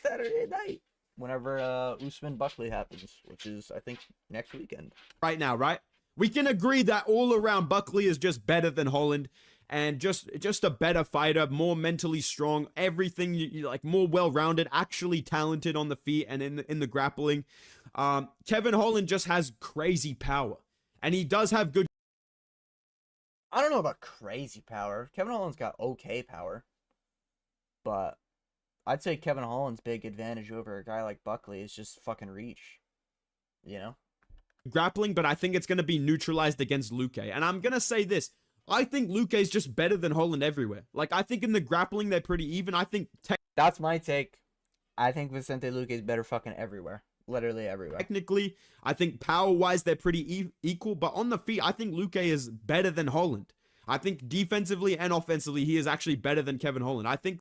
Saturday night whenever Usman Buckley happens, which is, I think, next weekend. Right now, right? We can agree that all around Buckley is just better than Holland and just a better fighter, more mentally strong, everything you like, more well-rounded, actually talented on the feet and in the grappling. Kevin Holland just has crazy power, and he does have good. I don't know about crazy power. Kevin Holland's got okay power. But I'd say Kevin Holland's big advantage over a guy like Buckley is just fucking reach. You know? Grappling, but I think it's going to be neutralized against Luque. And I'm going to say this. I think Luque is just better than Holland everywhere. Like, I think in the grappling, they're pretty even. I think... That's my take. I think Vicente Luque is better fucking everywhere. Literally everywhere. Technically, I think power-wise, they're pretty equal. But on the feet, I think Luque is better than Holland. I think defensively and offensively, he is actually better than Kevin Holland. I think...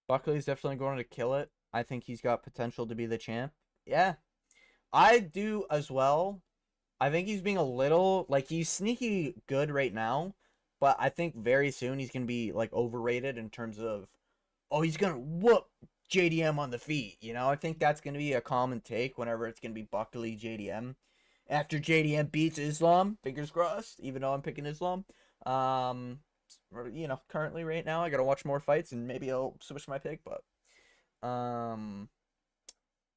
Buckley's definitely going to kill it. I think he's got potential to be the champ. Yeah. I do as well. I think he's being a little... Like, he's sneaky good right now. But I think very soon he's going to be, like, overrated in terms of... Oh, he's going to whoop JDM on the feet, you know? I think that's going to be a common take whenever it's going to be Buckley, JDM. After JDM beats Islam, fingers crossed, even though I'm picking Islam. You know, currently right now, I got to watch more fights and maybe I'll switch my pick, but...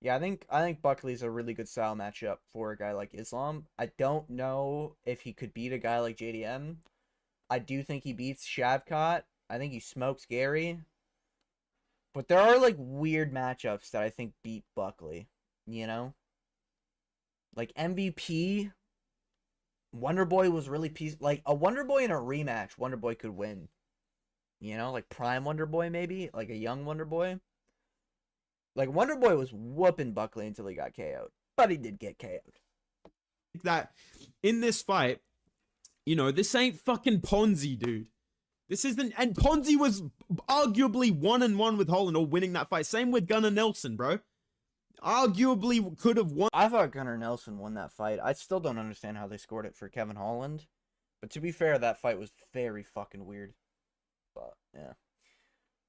Yeah, I think Buckley's a really good style matchup for a guy like Islam. I don't know if he could beat a guy like JDM. I do think he beats Shavkat. I think he smokes Gary. But there are, like, weird matchups that I think beat Buckley, you know? Like, MVP, Wonderboy was really like, a Wonderboy in a rematch, Wonderboy could win. You know, like prime Wonderboy maybe, like a young Wonderboy. Like, Wonderboy was whooping Buckley until he got KO'd. But he did get KO'd. That in this fight, you know, this ain't fucking Ponzi, dude. This isn't, and Ponzi was arguably 1-1 with Holland or winning that fight. Same with Gunnar Nelson, bro. Arguably could have won. I thought Gunnar Nelson won that fight. I still don't understand how they scored it for Kevin Holland. But to be fair, that fight was very fucking weird. But, yeah.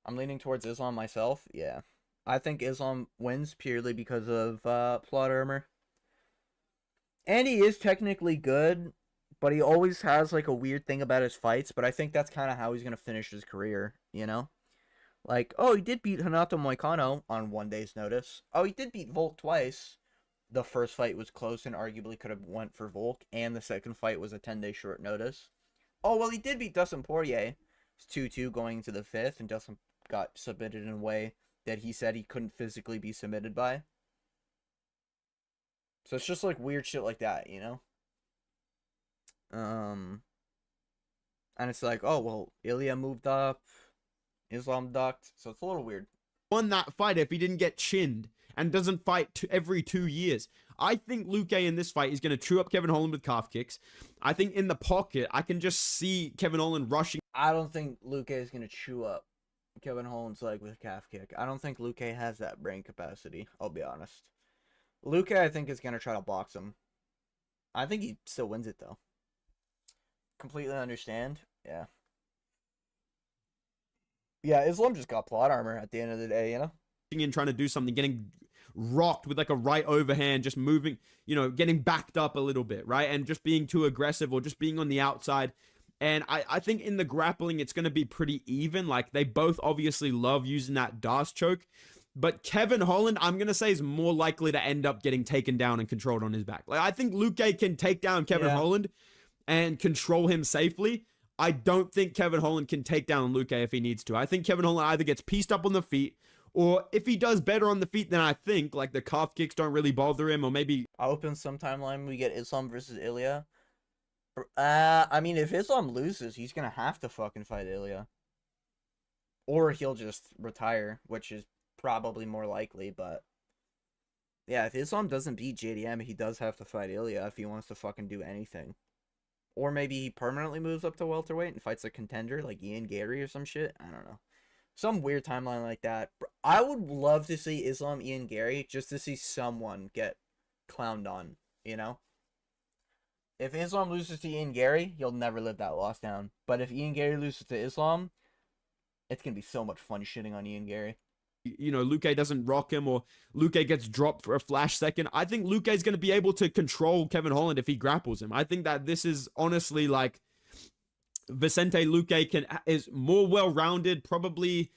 I'm leaning towards Islam myself. Yeah. I think Islam wins purely because of plot armor. And he is technically good, but he always has like a weird thing about his fights. But I think that's kind of how he's going to finish his career, you know? Like, oh, he did beat Renato Moicano on one day's notice. Oh, he did beat Volk twice. the first fight was close and arguably could have went for Volk, and the second fight was a 10-day short notice. Oh, well, he did beat Dustin Poirier. It's 2-2 going into the fifth, and Dustin got submitted in a way that he said he couldn't physically be submitted by. So it's just like weird shit like that, you know? And it's like, oh, well, Ilya moved up, Islam ducked, so it's a little weird. Won that fight if he didn't get chinned and doesn't fight every 2 years. I think Luque in this fight is going to chew up Kevin Holland with calf kicks. I think in the pocket, I can just see Kevin Holland rushing. I don't think Luque is going to chew up Kevin Holland's leg with a calf kick. I don't think Luque has that brain capacity, I'll be honest. Luque, I think, is going to try to box him. I think he still wins it, though. Completely understand. Yeah. Yeah, Islam just got plot armor at the end of the day, you know? In trying to do something, getting rocked with like a right overhand, just moving, you know, getting backed up a little bit, right? And just being too aggressive or just being on the outside. And I think in the grappling, it's going to be pretty even. Like, they both obviously love using that D'Arce choke. But Kevin Holland, I'm going to say, is more likely to end up getting taken down and controlled on his back. Like, I think Luque can take down Kevin Holland and control him safely. I don't think Kevin Holland can take down Luque if he needs to. I think Kevin Holland either gets pieced up on the feet, or if he does better on the feet than I think, like the calf kicks don't really bother him, or maybe... I open some timeline, we get Islam versus Ilya. I mean, if Islam loses, he's going to have to fucking fight Ilya. Or he'll just retire, which is probably more likely, but... Yeah, if Islam doesn't beat JDM, he does have to fight Ilya if he wants to fucking do anything. Or maybe he permanently moves up to welterweight and fights a contender like Ian Gary or some shit. I don't know. Some weird timeline like that. I would love to see Islam Ian Gary just to see someone get clowned on, you know? If Islam loses to Ian Gary, he'll never live that loss down. But if Ian Gary loses to Islam, it's going to be so much fun shitting on Ian Gary. You know, Luque doesn't rock him or Luque gets dropped for a flash second. I think Luque is going to be able to control Kevin Holland if he grapples him. I think that this is honestly like Vicente Luque is more well-rounded, probably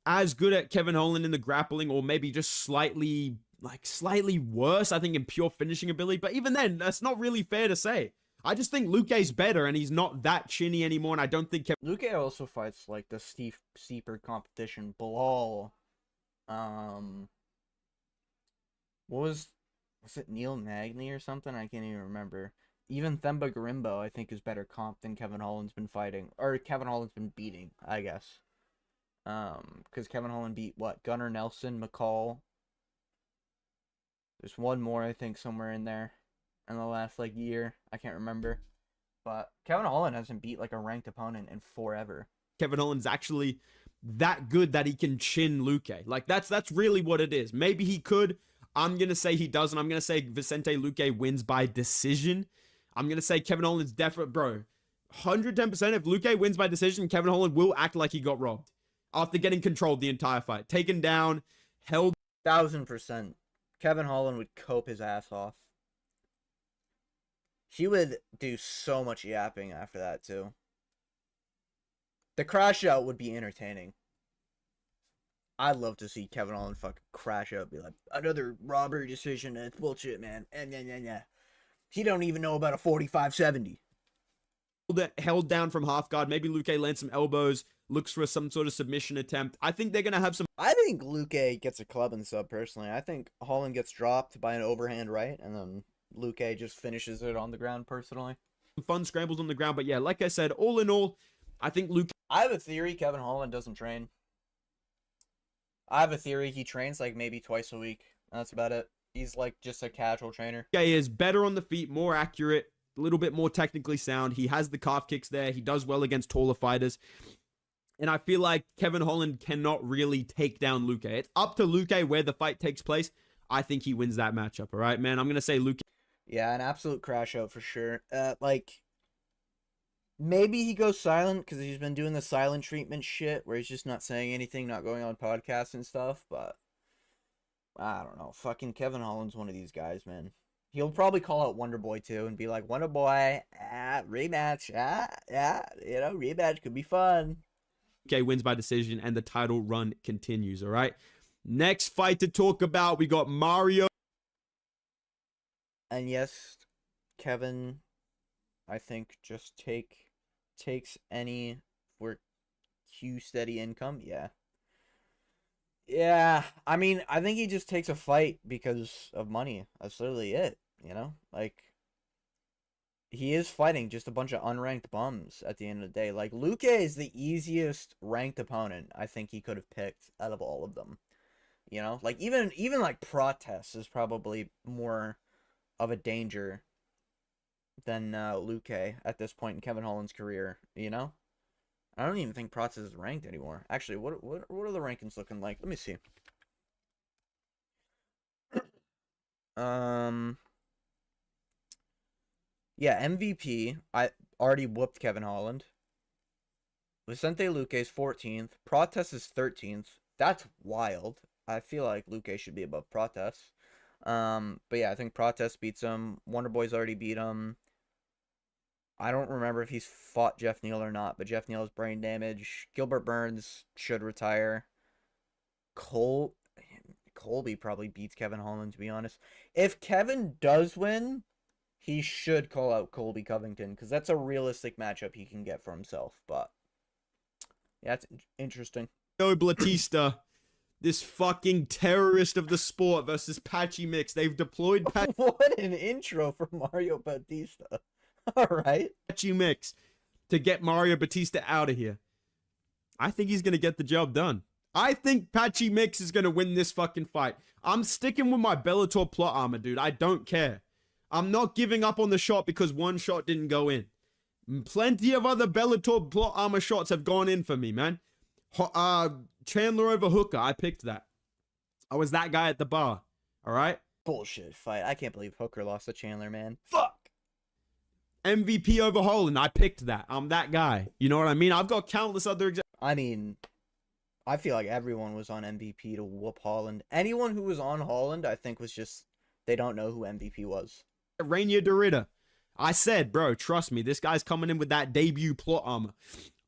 as good at Kevin Holland in the grappling, or maybe just slightly worse, I think, in pure finishing ability. But even then, that's not really fair to say. I just think Luque's better, and he's not that chinny anymore, and I don't think Luque also fights like the steeper competition. Bilal. What was it, Neil Magny or something? I can't even remember. Even Themba Garimbo, I think, is better comp than Kevin Holland's been fighting, or Kevin Holland's been beating, I guess. Because Kevin Holland beat what? Gunnar Nelson, McCall. There's one more, I think, somewhere in there in the last like year. I can't remember, but Kevin Holland hasn't beat like a ranked opponent in forever. Kevin Holland's actually that good that he can chin Luque. Like, that's really what it is. Maybe he could. I'm going to say he doesn't. I'm going to say Vicente Luque wins by decision. I'm going to say Kevin Holland's definite, bro. 110%. If Luque wins by decision, Kevin Holland will act like he got robbed after getting controlled the entire fight. Taken down, held. 1000%. Kevin Holland would cope his ass off. He would do so much yapping after that, too. The crash out would be entertaining. I'd love to see Kevin Holland fucking crash out, be like, another robbery decision, it's bullshit, man. And he don't even know about a 45-70. Held down from half guard. Maybe Luque lands some elbows, looks for some sort of submission attempt. I think they're going to have some... I think Luque gets a club and sub, personally. I think Holland gets dropped by an overhand right, and then Luque just finishes it on the ground, personally. Fun scrambles on the ground, but yeah, like I said, all in all, I think Luque... I have a theory Kevin Holland doesn't train. I have a theory he trains like maybe twice a week. That's about it. He's like just a casual trainer. He is better on the feet, more accurate, a little bit more technically sound. He has the calf kicks there. He does well against taller fighters. And I feel like Kevin Holland cannot really take down Luque. It's up to Luque where the fight takes place. I think he wins that matchup, all right, man? I'm going to say Luque. Yeah, an absolute crash out for sure. Maybe he goes silent because he's been doing the silent treatment shit where he's just not saying anything, not going on podcasts and stuff, but I don't know. Fucking Kevin Holland's one of these guys, man. He'll probably call out Wonder Boy too and be like, Wonder Boy, rematch, rematch could be fun. Okay, wins by decision and the title run continues, all right? Next fight to talk about, we got Mario And yes, Kevin, I think just takes any for Q steady income. Yeah. Yeah, I mean, I think he just takes a fight because of money. That's literally it, you know? Like, he is fighting just a bunch of unranked bums at the end of the day. Like, Luke is the easiest ranked opponent I think he could have picked out of all of them. You know? Like, even like Protest is probably more of a danger than Luke at this point in Kevin Holland's career, you know? I don't even think Protest is ranked anymore. Actually, what are the rankings looking like? Let me see. Yeah, MVP. I already whooped Kevin Holland. Vicente Luque is 14th. Protest is 13th. That's wild. I feel like Luque should be above Protest. But yeah, I think Protest beats him. Wonder Boy's already beat him. I don't remember if he's fought Jeff Neal or not, but Jeff Neal has brain damage. Gilbert Burns should retire. Colby probably beats Kevin Holland, to be honest. If Kevin does win, he should call out Colby Covington, because that's a realistic matchup he can get for himself. But yeah, it's interesting. Batista, this fucking terrorist of the sport, versus Patchy Mix. They've deployed What an intro for Mario Batista. All right. Patchy Mix to get Mario Batista out of here. I think he's going to get the job done. I think Patchy Mix is going to win this fucking fight. I'm sticking with my Bellator plot armor, dude. I don't care. I'm not giving up on the shot because one shot didn't go in. Plenty of other Bellator plot armor shots have gone in for me, man. Chandler over Hooker. I picked that. I was that guy at the bar. All right? Bullshit fight. I can't believe Hooker lost to Chandler, man. Fuck. MVP over Holland. I picked that. I'm that guy. You know what I mean? I've got countless other examples. I mean, I feel like everyone was on MVP to whoop Holland. Anyone who was on Holland, I think, was just, they don't know who MVP was. Rainier Dorita. I said, bro, trust me, this guy's coming in with that debut plot armor.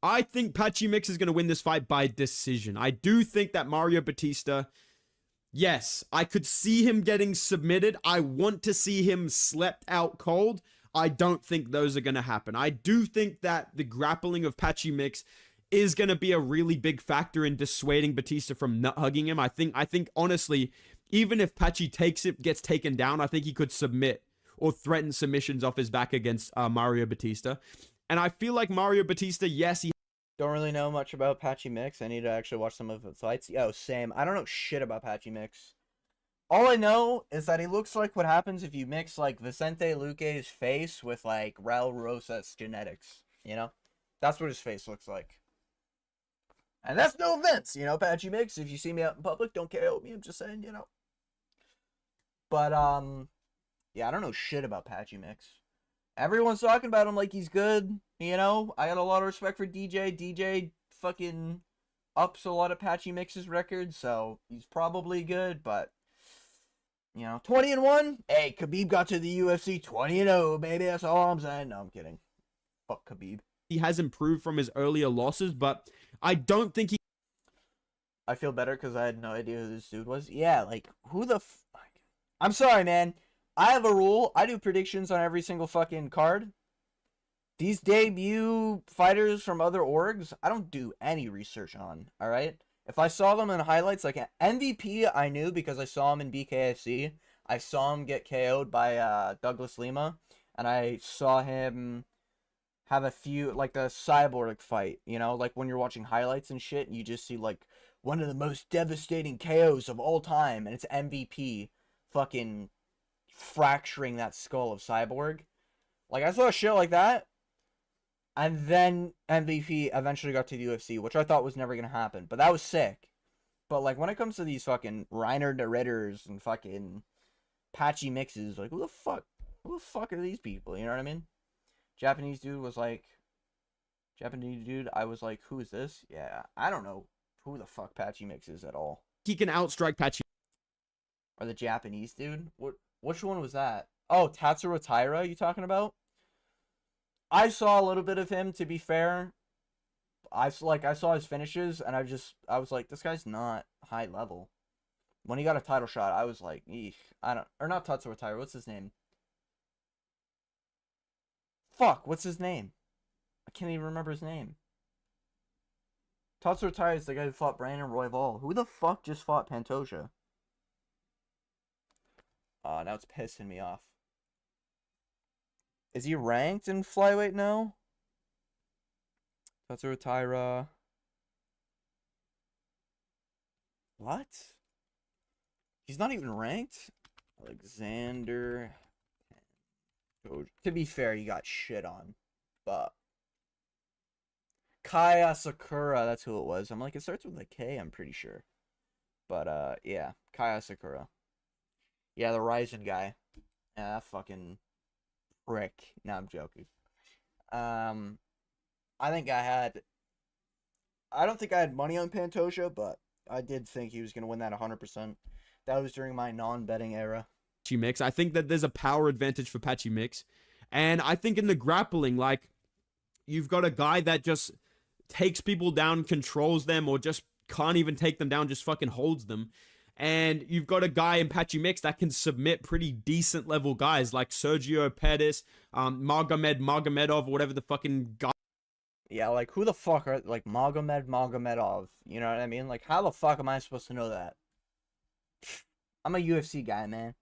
I think Patchy Mix is going to win this fight by decision. I do think that Mario Batista, yes, I could see him getting submitted. I want to see him slept out cold. I don't think those are going to happen. I do think that the grappling of Patchy Mix is going to be a really big factor in dissuading Batista from nut hugging him. I think honestly, even if Patchy gets taken down, I think he could submit or threaten submissions off his back against Mario Batista. And I feel like Mario Batista, yes, he Don't really know much about Patchy Mix. I need to actually watch some of his fights. Yo, same. I don't know shit about Patchy Mix. All I know is that he looks like what happens if you mix, like, Vicente Luque's face with, like, Raul Rosas genetics. You know? That's what his face looks like. And that's no offense, you know, Patchy Mix. If you see me out in public, don't KO me. I'm just saying, you know. But, yeah, I don't know shit about Patchy Mix. Everyone's talking about him like he's good, you know? I got a lot of respect for DJ. DJ fucking ups a lot of Patchy Mix's records, so he's probably good, but, you know, 20-1? Hey, Khabib got to the UFC 20-0, baby. That's all I'm saying. No, I'm kidding. Fuck Khabib. He has improved from his earlier losses, but I don't think he... I feel better because I had no idea who this dude was. Yeah, like, who the fuck? I'm sorry, man. I have a rule. I do predictions on every single fucking card. These debut fighters from other orgs, I don't do any research on, alright? If I saw them in highlights, like MVP, I knew because I saw him in BKFC. I saw him get KO'd by Douglas Lima, and I saw him have a few, like the Cyborg fight, you know? Like when you're watching highlights and shit, and you just see like one of the most devastating KOs of all time, and it's MVP fucking fracturing that skull of Cyborg. Like, I saw a shit like that, and then MVP eventually got to the UFC, which I thought was never gonna happen, but that was sick. But like, when it comes to these fucking Reiner de Ritters and fucking Patchy Mixes, like, who the fuck are these people, you know what I mean? Japanese dude, I was like, who is this? Yeah, I don't know who the fuck Patchy Mix is at all. He can outstrike Patchy. Or the Japanese dude? Which one was that? Oh, Tatsuro Taira, you talking about? I saw a little bit of him, to be fair. I saw his finishes, and I was like, this guy's not high level. When he got a title shot, I was like, eesh. Or not Tatsuro Taira, what's his name? fuck? What's his name? I can't even remember his name. Tatsuo Tai is the guy who fought Brandon Royval. Who the fuck just fought Pantoja? Now it's pissing me off. Is he ranked in flyweight now? Tatsuo Taira. What? He's not even ranked? Alexander. To be fair, he got shit on. But Kaya Sakura, that's who it was. I'm like, it starts with a K, I'm pretty sure. But yeah, Kaya Sakura. Yeah, the Ryzen guy. Yeah, that fucking prick. No, I'm joking. I don't think I had money on Pantoja, but I did think he was going to win that 100%. That was during my non-betting era. Patchy Mix. I think that there's a power advantage for Patchy Mix. And I think in the grappling, like, you've got a guy that just takes people down, controls them, or just can't even take them down, just fucking holds them. And you've got a guy in Patchy Mix that can submit pretty decent level guys like Sergio Pettis, Magomedov, or whatever the fucking guy. Yeah, like, who the fuck are, like, Magomedov? You know what I mean? Like, how the fuck am I supposed to know that? I'm a UFC guy, man.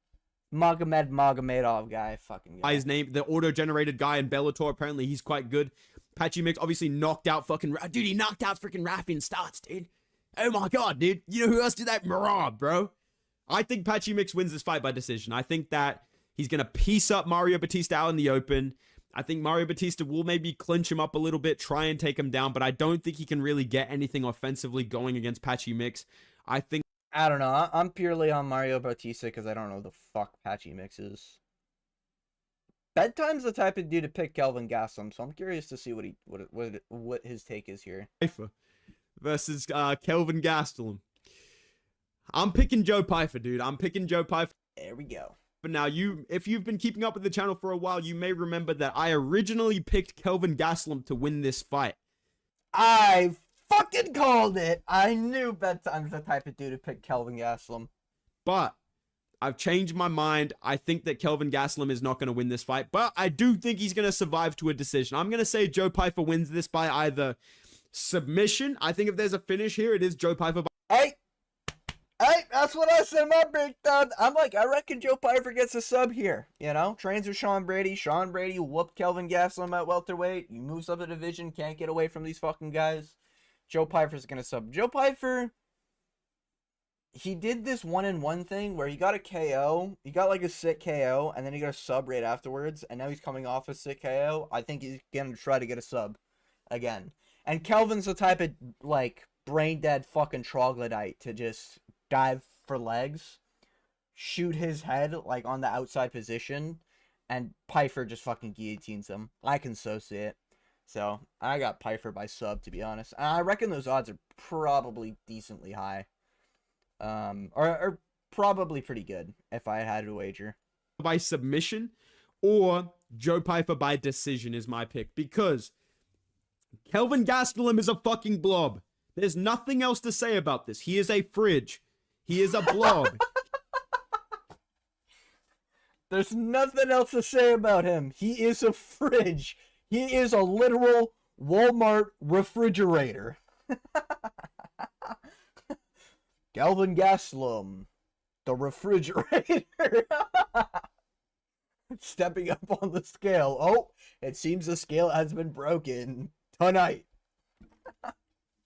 Magomedov guy, fucking guy. His name, the auto-generated guy in Bellator, apparently he's quite good. Patchy Mix obviously knocked out fucking... Dude, he knocked out freaking Rafi in starts, dude. Oh my god, dude. You know who else did that? Marab, bro. I think Patchy Mix wins this fight by decision. I think that he's going to piece up Mario Batista out in the open. I think Mario Batista will maybe clinch him up a little bit, try and take him down, but I don't think he can really get anything offensively going against Patchy Mix. I don't know. I'm purely on Mario Bautista because I don't know the fuck Patchy Mix is. Bedtime's the type of dude to pick Kelvin Gastelum, so I'm curious to see what his take is here. Versus Kelvin Gastelum. I'm picking Joe Pyfer, dude. I'm picking Joe Pyfer. There we go. But now, if you've been keeping up with the channel for a while, you may remember that I originally picked Kelvin Gastelum to win this fight. I fucking called it. I knew Bedtime's the type of dude to pick Kelvin Gastelum. But I've changed my mind. I think that Kelvin Gastelum is not going to win this fight, but I do think he's going to survive to a decision. I'm going to say Joe Pyfer wins this by either submission. I think if there's a finish here, it is Joe Pyfer. Hey, that's what I said in my breakdown. I'm like, I reckon Joe Pyfer gets a sub here. You know, trains with Sean Brady. Sean Brady whooped Kelvin Gastelum at welterweight. He moves up the division, can't get away from these fucking guys. Joe Pyfer's gonna sub. Joe Pyfer, he did this 1-in-1 thing where he got a KO. He got like a sick KO, and then he got a sub right afterwards, and now he's coming off a sick KO. I think he's gonna try to get a sub again. And Kelvin's the type of, like, brain-dead fucking troglodyte to just dive for legs, shoot his head, like, on the outside position, and Pyfer just fucking guillotines him. I can so see it. So, I got Pyfer by sub, to be honest. And I reckon those odds are probably decently high. Or probably pretty good, if I had to wager. By submission, or Joe Pyfer by decision is my pick, because Kelvin Gastelum is a fucking blob. There's nothing else to say about this. He is a fridge. He is a blob. There's nothing else to say about him. He is a fridge. He is a literal Walmart refrigerator. Kelvin Gastelum, the refrigerator. Stepping up on the scale. Oh, it seems the scale has been broken tonight.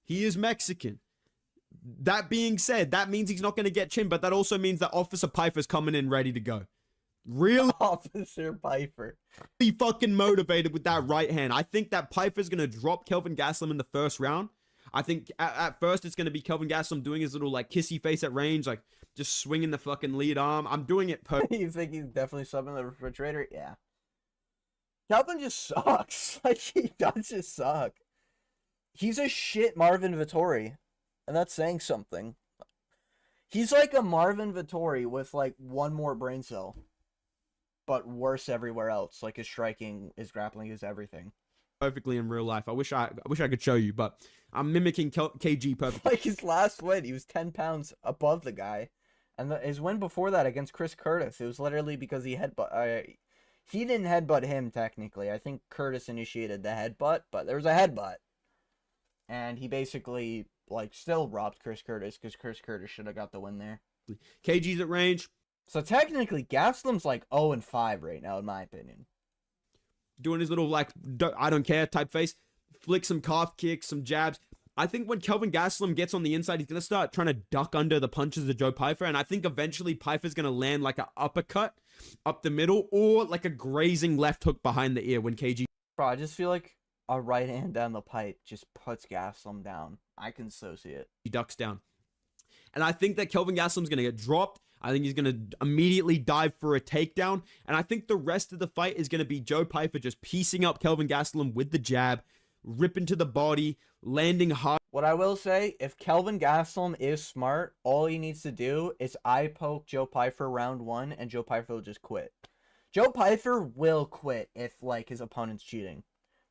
He is Mexican. That being said, that means he's not going to get chin, but that also means that Officer Pyfer's coming in ready to go. Really Officer Pyfer. Fucking motivated with that right hand. I think that Pyfer's going to drop Kelvin Gastelum in the first round. I think at first it's going to be Kelvin Gastelum doing his little, like, kissy face at range, like, just swinging the fucking lead arm. I'm doing it You think he's definitely subbing the refrigerator? Yeah. Kelvin just sucks. Like, he does just suck. He's a shit Marvin Vettori. And that's saying something. He's like a Marvin Vettori with, like, one more brain cell. But worse everywhere else. Like, his striking, his grappling, his everything. Perfectly in real life. I wish I could show you, but I'm mimicking KG perfectly. Like, his last win, he was 10 pounds above the guy. And his win before that against Chris Curtis, it was literally because he He didn't headbutt him, technically. I think Curtis initiated the headbutt, but there was a headbutt. And he basically, like, still robbed Chris Curtis, because Chris Curtis should have got the win there. KG's at range. So technically, Gaslam's like 0-5 right now, in my opinion. Doing his little, like, I don't care type face. Flick some calf kicks, some jabs. I think when Kelvin Gastelum gets on the inside, he's going to start trying to duck under the punches of Joe Pyfer. And I think eventually Pyfer's going to land like an uppercut up the middle or like a grazing left hook behind the ear when KG... Bro, I just feel like a right hand down the pipe just puts Gaslam down. I can so see it. He ducks down. And I think that Kelvin Gastelum's going to get dropped. I think he's going to immediately dive for a takedown. And I think the rest of the fight is going to be Joe Pyfer just piecing up Kelvin Gastelum with the jab, ripping to the body, landing hard. What I will say, if Kelvin Gastelum is smart, all he needs to do is eye poke Joe Pyfer round 1, and Joe Pyfer will just quit. Joe Pyfer will quit if, like, his opponent's cheating.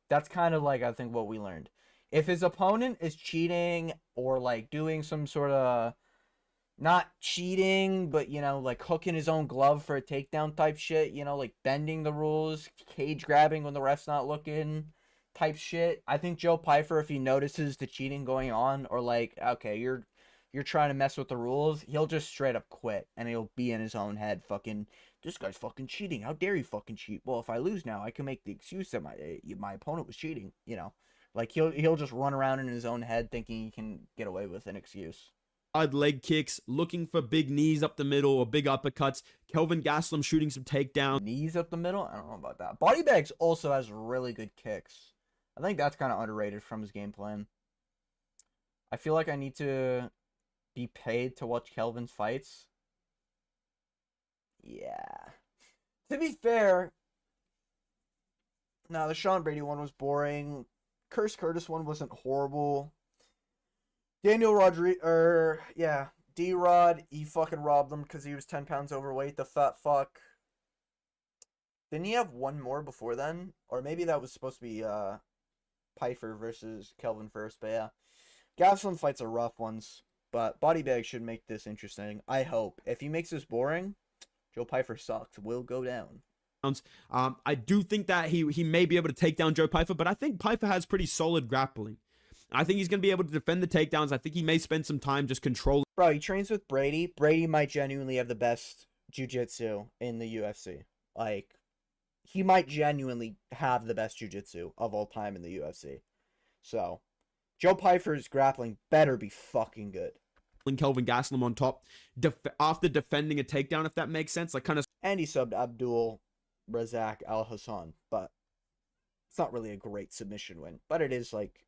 That's kind of, like, I think what we learned. If his opponent is cheating or, like, doing some sort of... not cheating, but, you know, like hooking his own glove for a takedown type shit, you know, like bending the rules, cage grabbing when the ref's not looking type shit. I think Joe Pyfer, if he notices the cheating going on, or like, okay, you're trying to mess with the rules, he'll just straight up quit, and he'll be in his own head, fucking, this guy's fucking cheating, how dare you fucking cheat? Well, if I lose now, I can make the excuse that my opponent was cheating, you know? Like, he'll just run around in his own head thinking he can get away with an excuse. Hard leg kicks, looking for big knees up the middle or big uppercuts. Kelvin Gastelum shooting some takedowns. Knees up the middle? I don't know about that. Body Bags also has really good kicks. I think that's kind of underrated from his game plan. I feel like I need to be paid to watch Kelvin's fights. Yeah. To be fair, no, the Sean Brady one was boring. Chris Curtis one wasn't horrible. Daniel Rodriguez, D-Rod, he fucking robbed him because he was 10 pounds overweight, the fat fuck. Didn't he have one more before then? Or maybe that was supposed to be Pyfer versus Kelvin first, but yeah. Gastelum fights are rough ones, but Body Bag should make this interesting. I hope. If he makes this boring, Joe Pyfer sucks. Will go down. I do think that he may be able to take down Joe Pyfer, but I think Pyfer has pretty solid grappling. I think he's going to be able to defend the takedowns. I think he may spend some time just controlling. Bro, he trains with Brady. Brady might genuinely have the best jiu-jitsu in the UFC. Like, he might genuinely have the best jiu-jitsu of all time in the UFC. So, Joe Pyfer's grappling better be fucking good. Kelvin Gastelum on top after defending a takedown, if that makes sense. Like, kind of. And he subbed Abdul Razak Al Hassan, but it's not really a great submission win. But it is, like,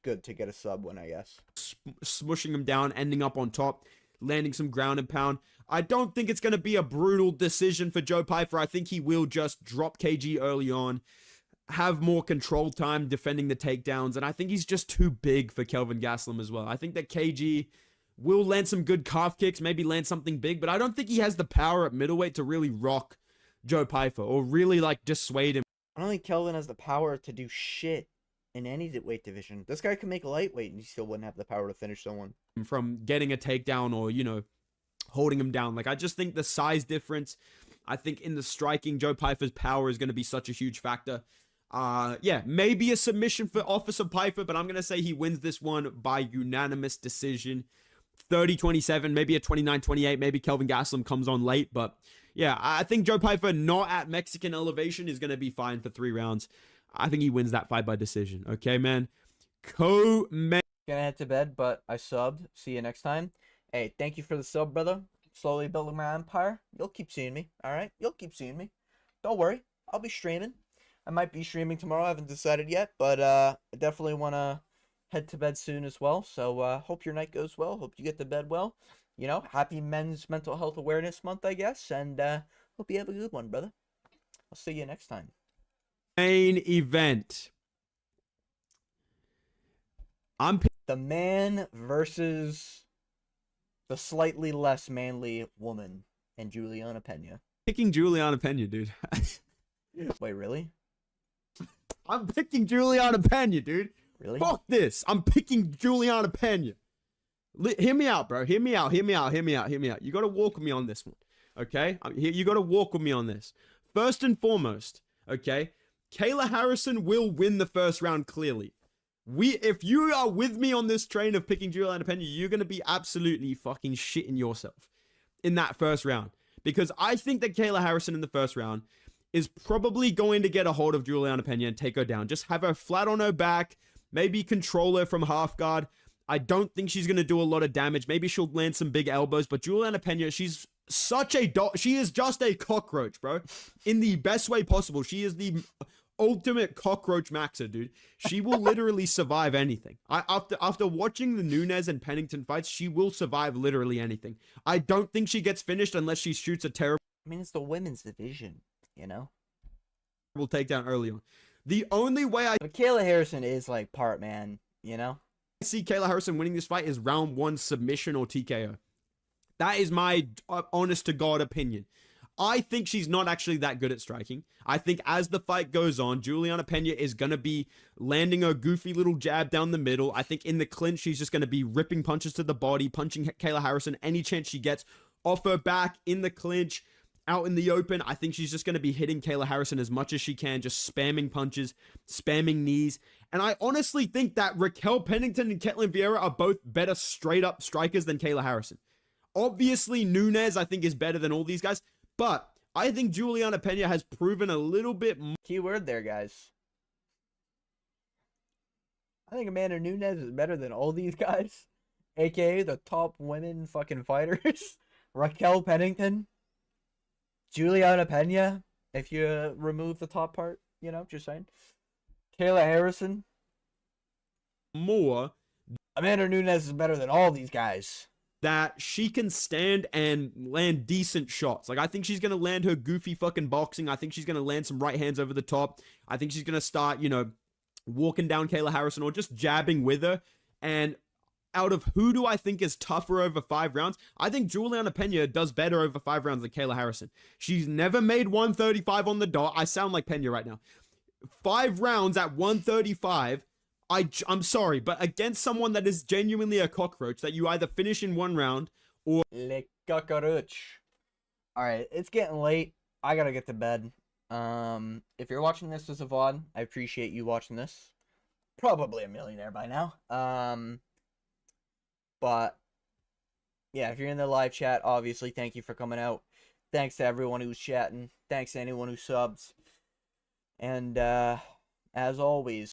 good to get a sub win, I guess. Smushing him down, ending up on top, landing some ground and pound. I don't think it's going to be a brutal decision for Joe Pyfer. I think he will just drop KG early on, have more control time defending the takedowns, and I think he's just too big for Kelvin Gastelum as well. I think that KG will land some good calf kicks, maybe land something big, but I don't think he has the power at middleweight to really rock Joe Pyfer or really, like, dissuade him. I don't think Kelvin has the power to do shit in any weight division. This guy can make lightweight and he still wouldn't have the power to finish someone. From getting a takedown or, you know, holding him down. Like, I just think the size difference, I think in the striking, Joe Pyfer's power is going to be such a huge factor. Yeah, maybe a submission for Officer Pyfer, but I'm going to say he wins this one by unanimous decision. 30-27, maybe a 29-28, maybe Kelvin Gastelum comes on late, but yeah, I think Joe Pyfer not at Mexican elevation is going to be fine for 3 rounds. I think he wins that fight by decision. Okay, man. Co-main. Gonna head to bed, but I subbed. See you next time. Hey, thank you for the sub, brother. Slowly building my empire. You'll keep seeing me, alright? You'll keep seeing me. Don't worry. I'll be streaming. I might be streaming tomorrow. I haven't decided yet, but I definitely want to head to bed soon as well. So hope your night goes well. Hope you get to bed well. You know, happy Men's Mental Health Awareness Month, I guess. And hope you have a good one, brother. I'll see you next time. Main event. The man versus the slightly less manly woman and Juliana Pena. Picking Juliana Pena, dude. Wait, really? I'm picking Juliana Pena, dude. Really? Fuck this. I'm picking Juliana Pena. Hear me out, bro. Hear me out. You got to walk with me on this one. Okay? You got to walk with me on this. first and foremost, okay, Kayla Harrison will win the first round clearly. If you are with me on this train of picking Juliana Pena, you're going to be absolutely fucking shitting yourself in that first round. Because I think that Kayla Harrison in the first round is probably going to get a hold of Juliana Pena and take her down. Just have her flat on her back, maybe control her from half guard. I don't think she's going to do a lot of damage. Maybe she'll land some big elbows, but Juliana Pena, she's such a she is just a cockroach, bro. In the best way possible. She is the ultimate cockroach maxer, dude. She will literally survive anything. After watching the Nunes and Pennington fights, she will survive literally anything. I don't think she gets finished unless she shoots a terrible I mean, it's the women's division, you know? takedown early on. The only way I But Kayla Harrison is like part man, you know? see Kayla Harrison winning this fight is round 1 submission or TKO. That is my honest to God opinion. I think she's not actually that good at striking. I think as the fight goes on, Juliana Pena is going to be landing a goofy little jab down the middle. I think in the clinch, she's just going to be ripping punches to the body, punching Kayla Harrison any chance she gets off her back in the clinch, out in the open. I think she's just going to be hitting Kayla Harrison as much as she can, just spamming punches, spamming knees. And I honestly think that Raquel Pennington and Ketlin Vieira are both better straight up strikers than Kayla Harrison. Obviously, Nunes, I think, is better than all these guys. But I think Juliana Pena has proven a little bit more. Key word there, guys. I think Amanda Nunes is better than all these guys. AKA the top women fucking fighters. Raquel Pennington. Juliana Pena. If you remove the top part, you know, just saying. Kayla Harrison. Amanda Nunes is better than all these guys. That she can stand and land decent shots. Like, I think she's going to land her goofy fucking boxing. I think she's going to land some right hands over the top. I think she's going to start, you know, walking down Kayla Harrison or just jabbing with her. And out of who do I think is tougher over 5 rounds? I think Juliana Pena does better over 5 rounds than Kayla Harrison. She's never made 135 on the dot. I sound like Pena right now. 5 rounds at 135. I'm sorry, but against someone that is genuinely a cockroach, that you either finish in 1 round or... Le cockroach. Alright, it's getting late. I gotta get to bed. If you're watching this as a VOD, I appreciate you watching this. Probably a millionaire by now. But, yeah, if you're in the live chat, obviously, thank you for coming out. Thanks to everyone who's chatting. Thanks to anyone who subs. And, as always,